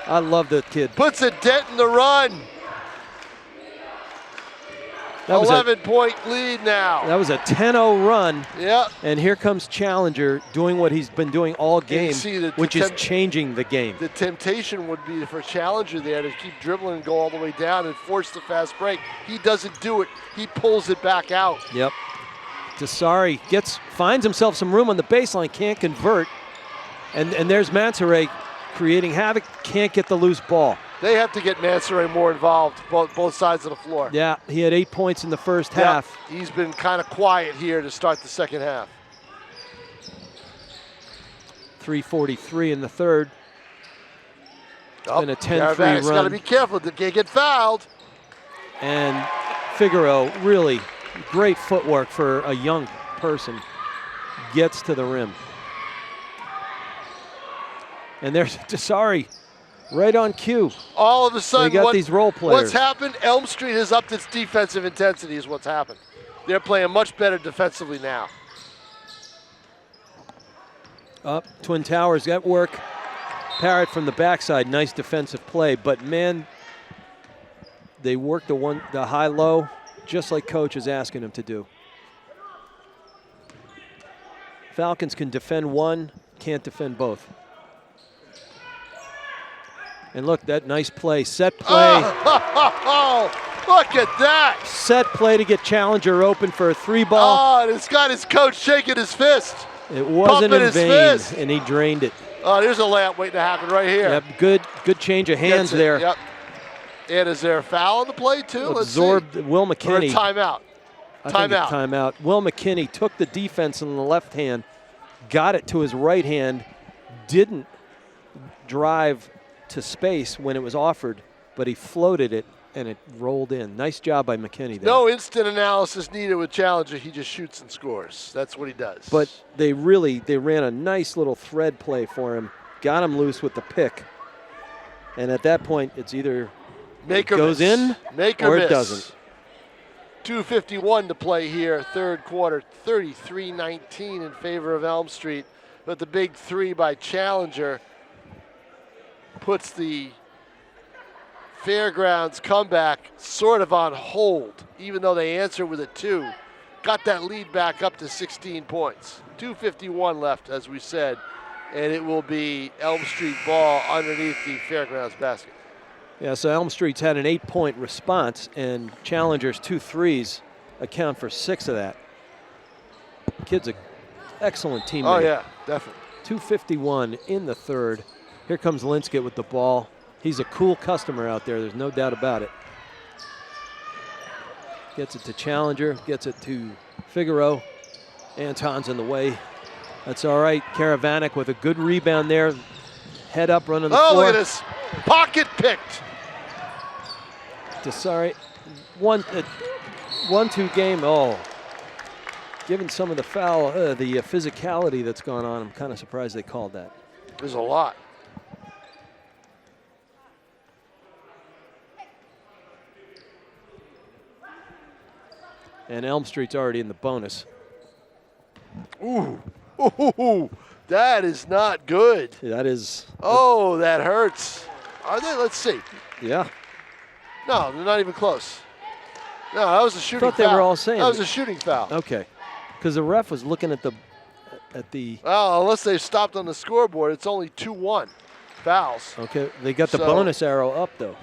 I love that kid.
Puts a dent in the run. 11-point lead now.
That was a 10-0 run.
Yep.
And here comes Challenger doing what he's been doing all game, which is changing the game.
The temptation would be for Challenger there to keep dribbling and go all the way down and force the fast break. He doesn't do it. He pulls it back out.
Yep. Desari finds himself some room on the baseline, can't convert. And there's Mansoure creating havoc, can't get the loose ball.
They have to get Mansoure more involved, both sides of the floor.
Yeah, he had 8 points in the first half.
He's been kind of quiet here to start the second half.
3:43 in the third. It's been a 10-3 run.
Got to be careful, they can't get fouled.
And Figueroa, really great footwork for a young person, gets to the rim. And there's Desari right on cue.
All of a sudden,
we got these role players.
What's happened? Elm Street has upped its defensive intensity is what's happened. They're playing much better defensively now.
Up, Twin Towers got work. Parrott from the backside, nice defensive play, but man, they worked the high-low just like coach is asking them to do. Falcons can defend one, can't defend both. And look, that nice play, set play.
Oh, look at that.
Set play to get Challenger open for a 3-ball.
Oh, and it's got his coach shaking his fist.
It wasn't
pumping
in
his
vain,
fist.
and he drained it.
Oh, there's a layup waiting to happen right here.
Yep, good change of hands
Gets it,
there.
Yep. And is there a foul on the play too?
Absorbed
Let's see.
Will
Or a
McKinney.
timeout.
I think a
Timeout.
timeout. Will McKinney took the defense in the left hand, got it to his right hand, didn't drive to space when it was offered, but he floated it and it rolled in. Nice job by McKinney there.
No instant analysis needed with Challenger. He just shoots and scores. That's what he does.
But they ran a nice little thread play for him, got him loose with the pick. And at that point, it's either
Make
it
or
goes
miss.
in
Make
or
or
it
miss.
doesn't.
2:51 to play here, third quarter, 33-19 in favor of Elm Street. But the big three by Challenger puts the Fairgrounds comeback sort of on hold, even though they answer with a 2. Got that lead back up to 16 points. 2:51 left, as we said, and it will be Elm Street ball underneath the Fairgrounds basket.
Yeah, so Elm Street's had an 8-point response, and Challenger's 2 threes account for 6 of that. Kid's an excellent teammate.
Oh, yeah, definitely.
2:51 in the third. Here comes Linscott with the ball. He's a cool customer out there, there's no doubt about it. Gets it to Challenger, gets it to Figaro. Anton's in the way. That's all right. Karavanek with a good rebound there. Head up, running the floor.
Oh, look at this. Pocket picked.
Desari, 1-2 game. Oh, given some of the foul, the physicality that's gone on, I'm kind of surprised they called that.
There's a lot.
And Elm Street's already in the bonus.
Ooh. Ooh. That is not good.
That is.
Oh, that hurts. Are they? Let's see.
Yeah.
No, they're not even close. No, that was a shooting foul.
I thought they were all saying
that was
it.
a shooting foul.
Okay. Because the ref was looking at the.
Well, unless they stopped on the scoreboard, it's only 2-1 fouls.
Okay. They got the
So-
bonus arrow up though.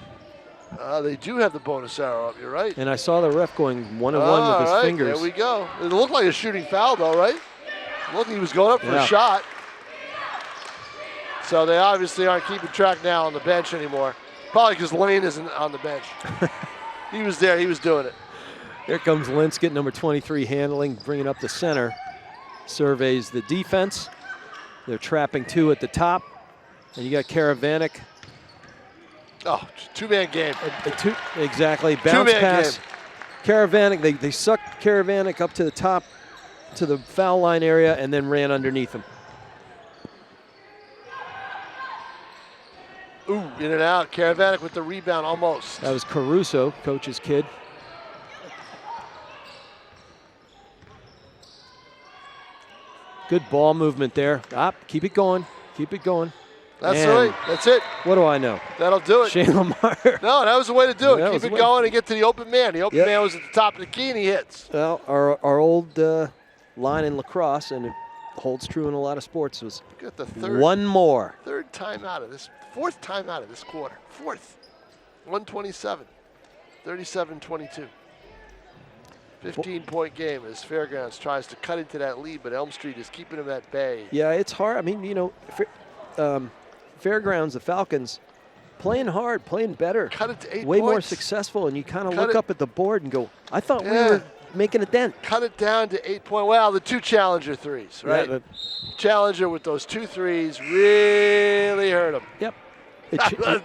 They do have the bonus arrow up. You're right.
And I saw the ref going 1-1 with his
All right,
fingers.
There we go. It looked like a shooting foul, though, right? It looked like he was going up for
Yeah.
a shot. So they obviously aren't keeping track now on the bench anymore. Probably because Lane isn't on the bench. He was there. He was doing it.
Here comes Linscott, number 23, handling, bringing up the center. Surveys the defense. They're trapping 2 at the top. And you got Karavanek.
Oh, two-man game.
Exactly. Bounce
Two-man
pass.
game.
Karavanek, they sucked Karavanek up to the top, to the foul line area, and then ran underneath him.
Ooh, in and out. Karavanek with the rebound almost.
That was Caruso, coach's kid. Good ball movement there. Keep it going. Keep it going.
That's
And
right. That's it.
What do I know?
That'll do it.
Shane Lamar.
No, that was the way to do it.
That was
Keep
the
it
way.
going and get to the open man. The open
Yep.
man was at the top of the key, and he hits.
Well, our old line in lacrosse, and it holds true in a lot of sports, was
Get the third.
one more.
Third time out of this, fourth time out of this quarter. Fourth. 127. 37-22. 15-point game as Fairgrounds tries to cut into that lead, but Elm Street is keeping them at bay.
Yeah, it's hard. I mean, Fairgrounds, the Falcons, playing hard, playing better.
Cut it to 8
Way
points.
more successful, and you kind of
Cut
look
it-
up at the board and go, I thought we
Yeah.
were making a dent.
Cut it down to 8 point. Well, the 2 Challenger threes, right?
Yeah,
Challenger with those 2 threes really hurt him.
yep.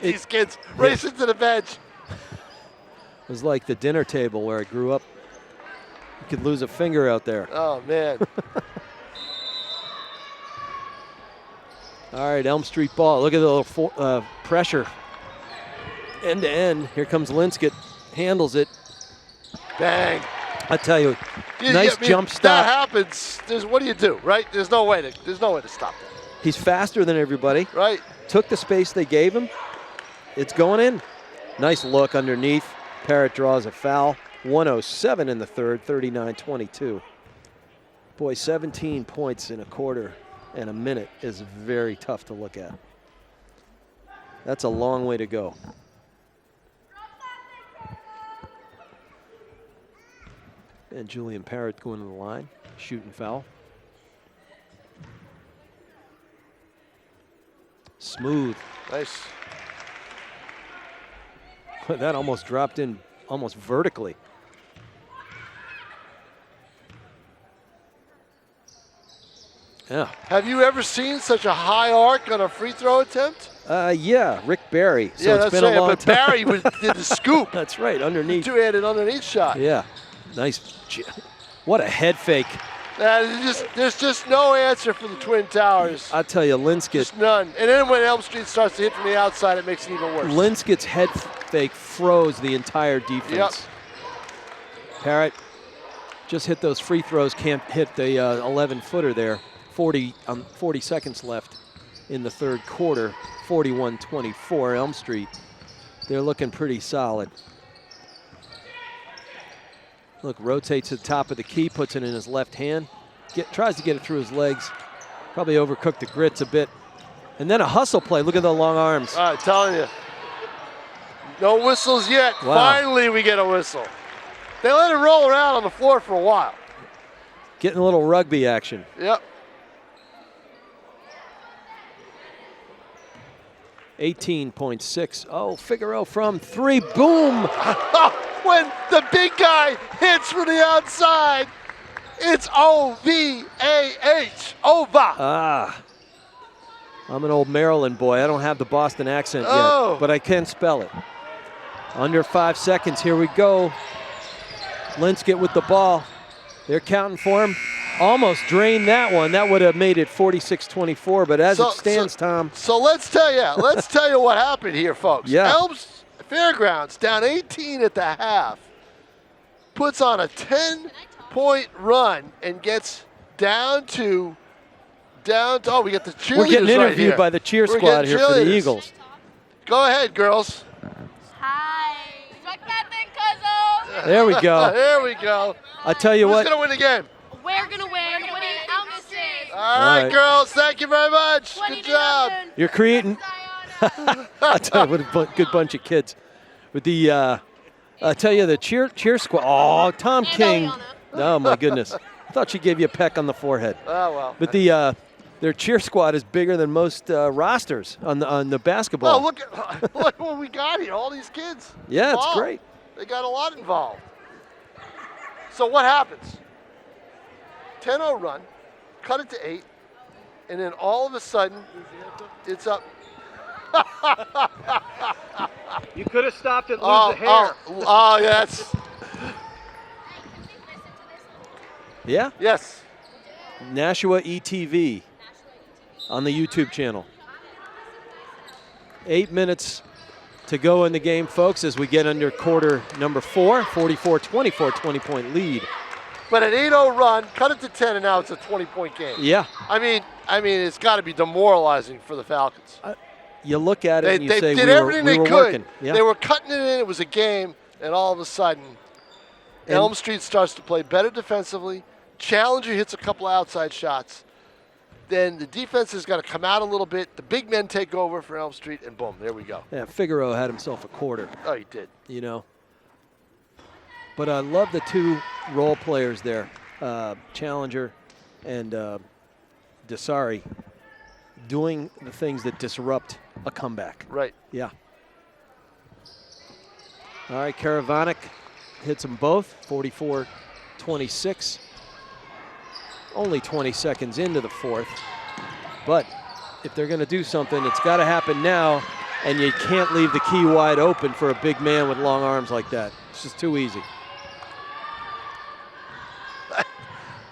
These kids racing to the bench.
It was like the dinner table where I grew up. You could lose a finger out there.
Oh, man.
All right, Elm Street ball. Look at the little pressure. End to end. Here comes Linscott. Handles it.
Bang.
I tell you,
You-
nice
I mean,
jump
That
stop.
happens. What do you do, right? There's no way to stop that.
He's faster than everybody.
Right.
Took the space they gave him. It's going in. Nice look underneath. Parrott draws a foul. 107 in the third, 39-22. Boy, 17 points in a quarter and a minute is very tough to look at. That's a long way to go. And Julian Parrott going to the line, shooting foul. Smooth.
Nice.
That almost dropped in almost vertically. Yeah.
Have you ever seen such a high arc on a free throw attempt?
Yeah, Rick Barry. So
yeah,
it's
that's
been
right.
a long
But
time.
Barry did the scoop.
That's right, underneath.
Two-handed underneath shot.
Yeah, nice. What a head fake.
There's just no answer for the Twin Towers.
I'll tell you, Linscott.
Just none. And then when Elm Street starts to hit from the outside, it makes it even worse.
Linscott's head fake froze the entire defense.
Yep.
Parrott just hit those free throws, can't hit the 11-footer there. 40 seconds left in the third quarter. 41-24 Elm Street. They're looking pretty solid. Look, rotates to the top of the key, puts it in his left hand. Tries to get it through his legs. Probably overcooked the grits a bit. And then a hustle play. Look at the long arms.
All right, telling you. No whistles yet.
Wow.
Finally, we get a whistle. They let it roll around on the floor for a while.
Getting a little rugby action.
Yep.
18.6. Oh, Figaro from three. Boom.
When the big guy hits from the outside, it's O-V-A-H. Ova.
Ah. I'm an old Maryland boy. I don't have the Boston accent
Oh.
yet, but I can spell it. Under 5 seconds. Here we go. Linscott with the ball. They're counting for him. Almost drained that one. That would have made it 46-24, but as it stands, Tom.
So let's tell you what happened here, folks.
Yeah.
Elms Fairgrounds down 18 at the half, puts on a 10-point run and gets down to, oh, we got the cheerleaders.
We're getting
right
interviewed
here.
by the cheer
We're
squad
getting
here for the
cheerleaders.
Eagles.
Go ahead, girls.
Hi. Suck that thing, cuzzo.
There we go.
There we go.
I tell you
Who's
what.
going to win the game?
We're gonna win. Winning Elm Street.
All right, girls. Thank you very much. Good
20
job.
You're creating. I tell you what a good bunch of kids. With the, I tell you the cheer squad. Oh, Tom King. Oh my goodness. I thought she gave you a peck on the forehead.
Oh well.
But the their cheer squad is bigger than most rosters on the basketball.
Oh, look what we got here. All these kids.
Yeah, it's
involved.
great.
They got a lot involved. So what happens? 10-0 run, cut it to 8, and then all of a sudden, it's up.
You could have stopped at lose the hair.
Oh, yes.
Yeah.
Yes.
Nashua ETV on the YouTube channel. 8 minutes to go in the game, folks, as we get under quarter number 4. 44-24, 20-point lead.
But an 8-0 run, cut it to 10, and now it's a 20-point game.
Yeah.
I mean, it's got to be demoralizing for the Falcons.
You look at it and you
They
say
did
we
everything
were
they could.
working. Yeah.
They were cutting it in. It was a game, and all of a sudden, Elm Street starts to play better defensively. Challenger hits a couple outside shots. Then the defense has got to come out a little bit. The big men take over for Elm Street, and boom, there we go.
Yeah, Figaro had himself a quarter.
Oh, he did.
You know. But I love the two role players there, Challenger and Desari, doing the things that disrupt a comeback.
Right.
Yeah. All right, Karavanik hits them both, 44-26. Only 20 seconds into the fourth. But if they're going to do something, it's got to happen now, and you can't leave the key wide open for a big man with long arms like that. It's just too easy.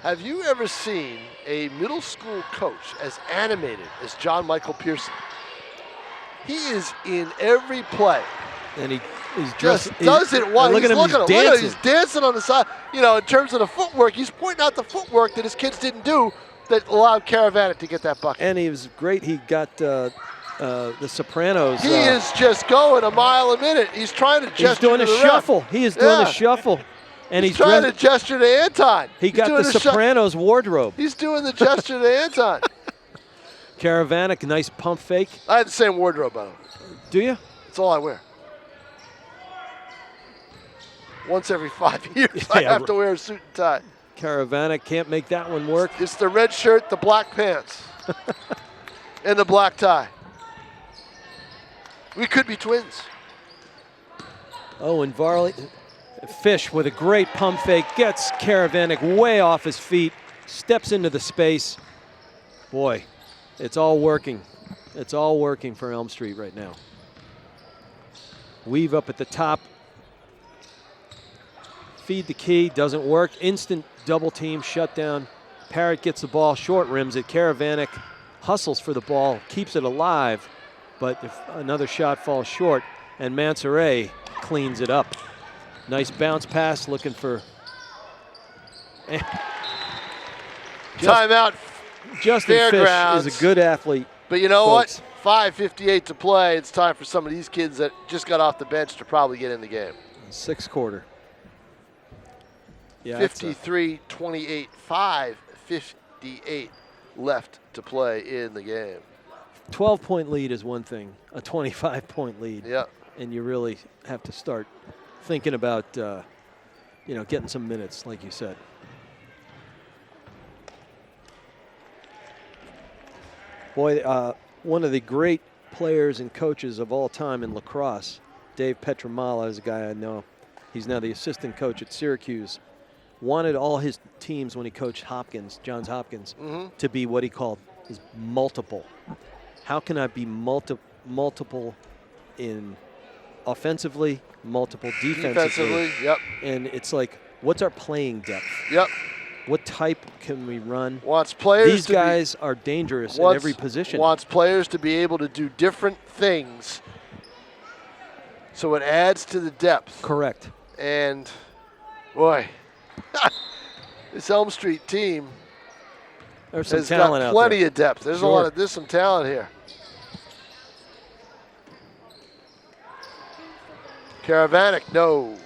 Have you ever seen a middle school coach as animated as John Michael Pearson? He is in every play.
And he's
Just
dressed,
does it while
look
he's
at him,
looking.
he's
Look at him,
dancing.
he's dancing on the side. You know, in terms of the footwork, he's pointing out the footwork that his kids didn't do that allowed Caravanic to get that bucket.
And he was great. He got the Sopranos.
He is just going a mile a minute. He's trying to gesture
He's doing
to
a
the ref.
shuffle. He is doing a shuffle. And
he's trying to gesture to Anton.
He got the Sopranos wardrobe.
He's doing the gesture to Anton.
Caravanic, nice pump fake.
I had the same wardrobe on.
Do you?
That's all I wear. Once every 5 years, I have to wear a suit and tie.
Caravanic can't make that one work.
It's the red shirt, the black pants, and the black tie. We could be twins.
Oh, and Varley, Fish with a great pump fake, gets Caravanic way off his feet, steps into the space. Boy, it's all working. It's all working for Elm Street right now. Weave up at the top. Feed the key, doesn't work. Instant double team, shut down. Parrott gets the ball, short rims it. Caravanic hustles for the ball, keeps it alive, but if another shot falls short, and Mansoret cleans it up. Nice bounce pass, looking for...
Timeout.
Justin
Fairgrounds.
Fish is a good athlete.
But you know
folks.
what? 5:58 to play. It's time for some of these kids that just got off the bench to probably get in the game.
Sixth quarter. Yeah,
53-28, 5:58 left to play in the game.
12-point lead is one thing, a 25-point lead.
Yeah.
And you really have to start thinking about, getting some minutes, like you said. Boy, one of the great players and coaches of all time in lacrosse, Dave Petramala, is a guy I know. He's now the assistant coach at Syracuse. Wanted all his teams when he coached Hopkins, Johns Hopkins, to be what he called his multiple. How can I be multiple in offensively, multiple defensively?
Yep.
And it's like, what's our playing depth?
Yep.
What type can we run?
Wants players.
These guys are dangerous in every position.
Wants players to be able to do different things, so it adds to the depth.
Correct.
And boy, this Elm Street team
There's some
has
talent
got
out
plenty
there.
of depth. There's
Sure.
there's some talent here. Caravanic, no.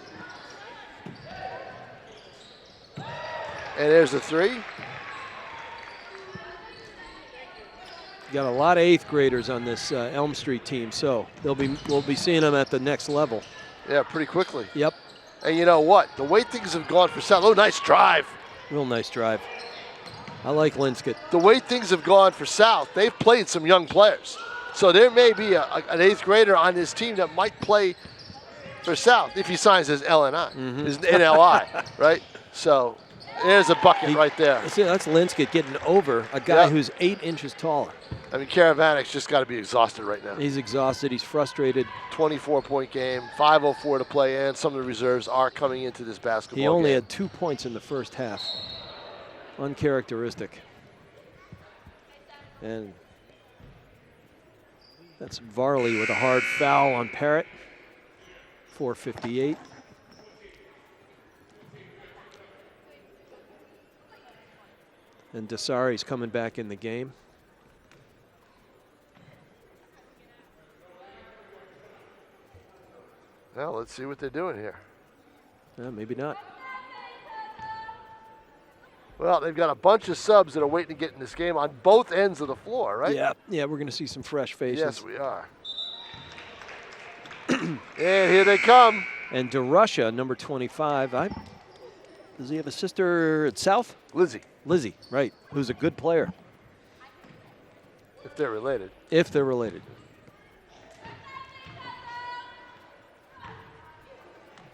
And there's the three.
You got a lot of eighth graders on this Elm Street team, so we'll be seeing them at the next level.
Yeah, pretty quickly.
Yep.
And you know what? The way things have gone for South. Oh, nice drive.
Real nice drive. I like Linscott.
The way things have gone for South, they've played some young players. So there may be an eighth grader on this team that might play for South if he signs his LNI, his NLI, right? So there's a bucket right there.
See, that's Linscott getting over a guy who's 8 inches taller.
I mean, Caravanic's just got to be exhausted right now.
He's exhausted. He's frustrated. 24-point
game, 5:04 to play, and some of the reserves are coming into this basketball game.
He only had 2 points in the first half. Uncharacteristic. And that's Varley with a hard foul on Parrott. 4:58. And Dasari's coming back in the game.
Well, let's see what they're doing here.
Maybe not.
Well, they've got a bunch of subs that are waiting to get in this game on both ends of the floor, right?
Yeah, we're going to see some fresh faces.
Yes, we are. And here they come.
And DeRusha, number 25. Does he have a sister at South? Lizzie, right, who's a good player.
If they're related.
If they're related.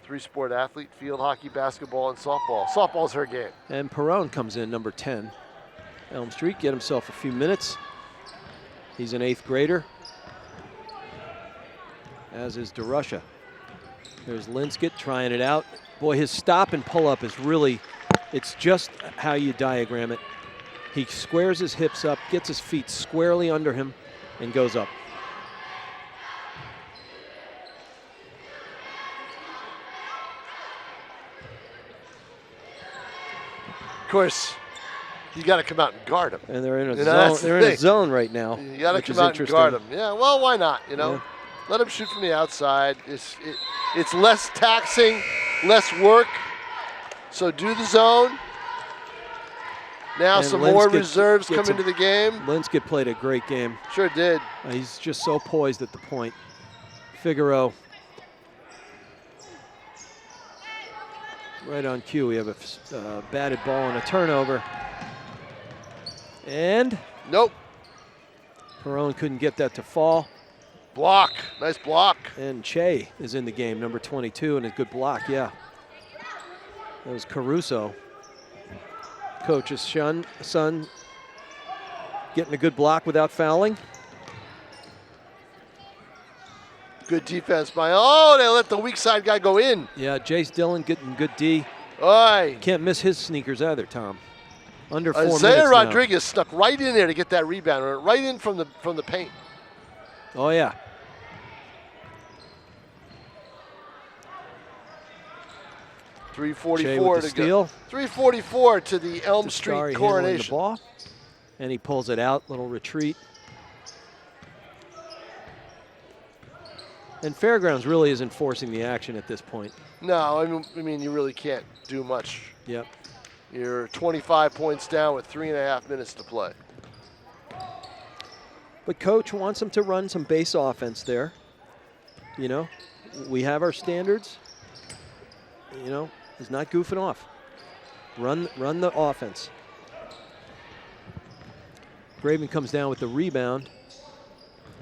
Three-sport athlete, field hockey, basketball, and softball. Softball's her game.
And Perone comes in, number 10. Elm Street, get himself a few minutes. He's an 8th grader, as is DeRusha. There's Linscott trying it out. Boy, his stop and pull up is really, it's just how you diagram it. He squares his hips up, gets his feet squarely under him, and goes up.
Of course, You got to come out and guard them.
And they're in a
You know,
zone.
that's the
They're in a
thing.
zone right now.
You got to
which
come
is
out and
interesting.
guard them. Yeah, well, why not? You know,
Yeah.
let them shoot from the outside. It's less taxing, less work. So do the zone. Now
And
some more
Linsky
reserves
gets
come into the game.
Linsky played a great game.
Sure did.
He's just so poised at the point. Figaro. Right on cue. We have a batted ball and a turnover. And
Nope.
Perone couldn't get that to fall.
Block. Nice block.
And Che is in the game, number 22, and a good block, yeah. That was Caruso. Coach's son getting a good block without fouling.
Good defense by. Oh, they let the weak side guy go in.
Yeah, Jace Dillon getting good D.
Oi.
Can't miss his sneakers either, Tom. Under 4 minutes
Isaiah
now.
Rodriguez stuck right in there to get that rebound, right in from the paint.
Oh, yeah. Che
3:44
with the
to
steal.
go. 3:44 to the Elm Street
Dasari handling the
coronation.
ball. And he pulls it out, little retreat. And Fairgrounds really isn't forcing the action at this point.
No, I mean you really can't do much.
Yep.
You're 25 points down with 3.5 minutes to play.
But coach wants them to run some base offense there. You know, we have our standards. You know, he's not goofing off. Run the offense. Graven comes down with the rebound.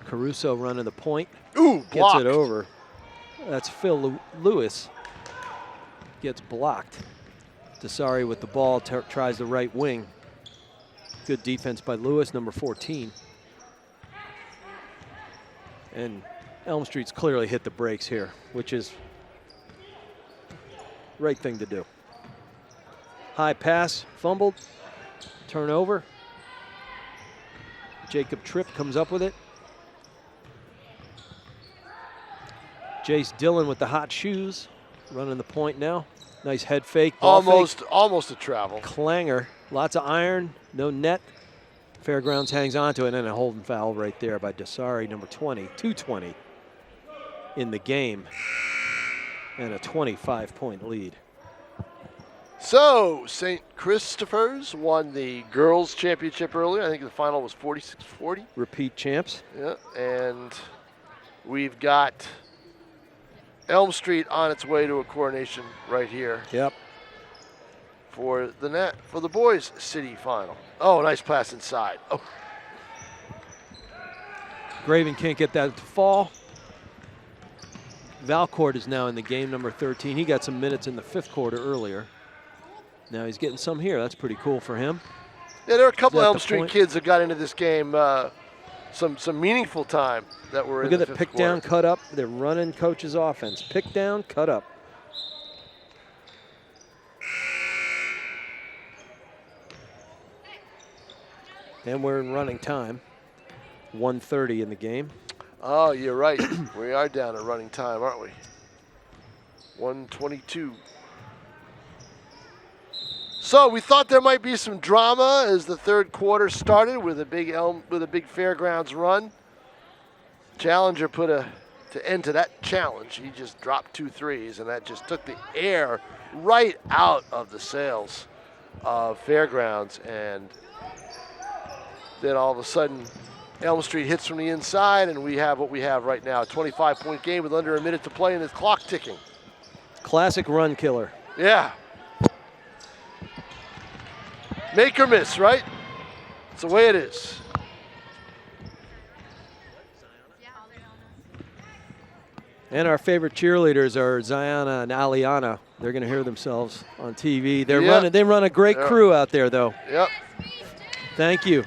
Caruso running the point.
Ooh,
Gets
blocked.
it over. That's Phil Lewis. Gets blocked. Dasari with the ball, tries the right wing. Good defense by Lewis, number 14. And Elm Street's clearly hit the brakes here, which is the right thing to do. High pass, fumbled, turnover. Jacob Tripp comes up with it. Jace Dillon with the hot shoes, running the point now. Nice head fake. Ball fake.
Almost a travel.
Clanger, lots of iron, no net. Fairgrounds hangs on to it, and a holding foul right there by Dasari, number 20, 220 in the game, and a 25-point lead.
So, St. Christopher's won the girls' championship earlier. I think the final was 46-40.
Repeat champs.
Yeah, and we've got Elm Street on its way to a coronation right here
Yep.
for the boys' city final. Oh, nice pass inside. Oh,
Graven can't get that to fall. Valcourt is now in the game, number 13. He got some minutes in the 5th quarter earlier. Now he's getting some here. That's pretty cool for him.
yeah, there are a couple
Is that
Elm
the
Street
point?
kids that got into this game some meaningful time that were
Look
in
at
the
the
5th
pick down,
quarter.
cut up. They're running coach's offense. Pick down, cut up. And we're in running time. 1:30 in the game.
Oh, you're right. We are down at running time, aren't we? 1:22. So we thought there might be some drama as the 3rd quarter started with a big Fairgrounds run. Challenger put to end to that challenge. He just dropped 2 threes, and that just took the air right out of the sails of Fairgrounds. And then all of a sudden, Elm Street hits from the inside, and we have what we have right now, a 25-point game with under a minute to play and the clock ticking.
Classic run killer.
Yeah. Make or miss, right? It's the way it is.
And our favorite cheerleaders are Ziana and Aliana. They're going to hear themselves on TV. They run a great crew out there, though.
Yep.
Thank you.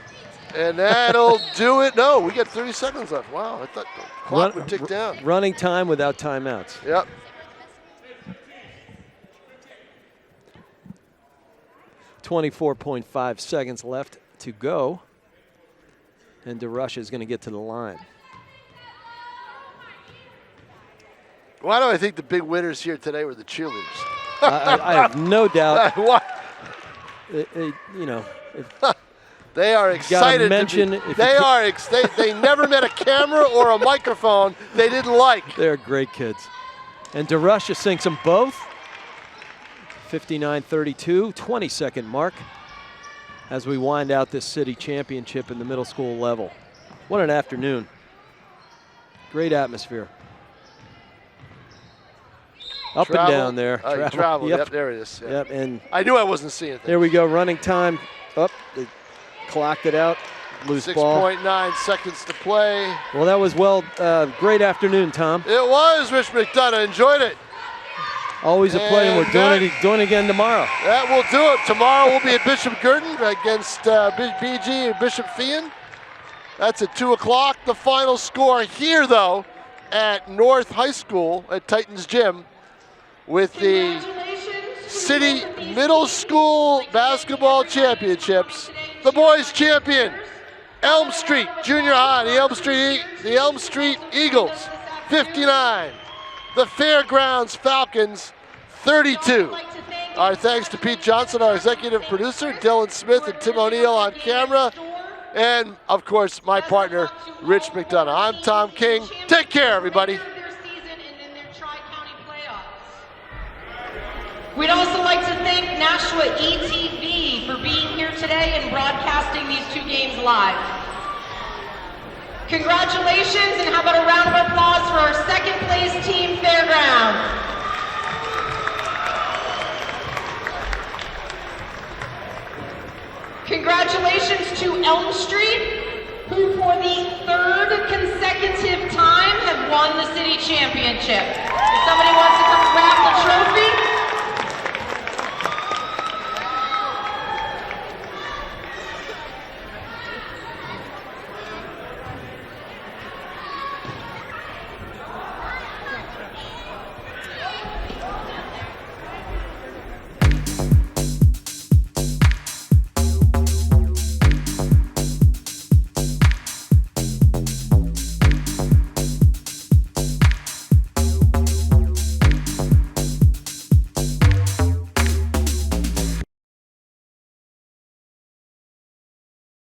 And that'll do it. No, we got 30 seconds left. Wow, I thought the clock would tick down.
Running time without timeouts.
Yep.
.5 seconds left to go. And DeRusha is going to get to the line.
Why do I think the big winners here today were the cheerleaders?
I have no doubt.
Why?
you know,
They are excited.
mention
They never met a camera or a microphone they didn't like.
they're great kids. And DeRusha sinks them both. 59-32, 20-second mark as we wind out this city championship in the middle school level. What an afternoon. Great atmosphere. Up
Travel.
and down there.
Travel.
Yep.
Yep, there it is. Yeah.
Yep, and
I knew I wasn't seeing it.
there we go, running time. Up, they clocked it out. Loose ball.
6.9 seconds to play.
Well, that was great afternoon, Tom.
It was, Rich McDonough. Enjoyed it.
Always a pleasure.
And
We're doing it again tomorrow.
That will do it. Tomorrow we'll be at Bishop Gurdon against BG and Bishop Fian. That's at 2 o'clock. The final score here, though, at North High School at Titans Gym with the City Middle School Basketball Championships. The boys champion, Elm Street Junior High, the Elm Street Eagles, 59. The Fairgrounds Falcons, 32. Our thanks to Pete Johnson, our executive producer, Dylan Smith and Tim O'Neill on camera, and of course my partner, Rich McDonough. I'm Tom King. Take care, everybody.
We'd also like to thank Nashua ETV for being here today and broadcasting these two games live. Congratulations, and how about a round of applause for our second place team, Fairgrounds. Congratulations to Elm Street, who for the third consecutive time have won the city championship. If somebody wants to come grab the trophy.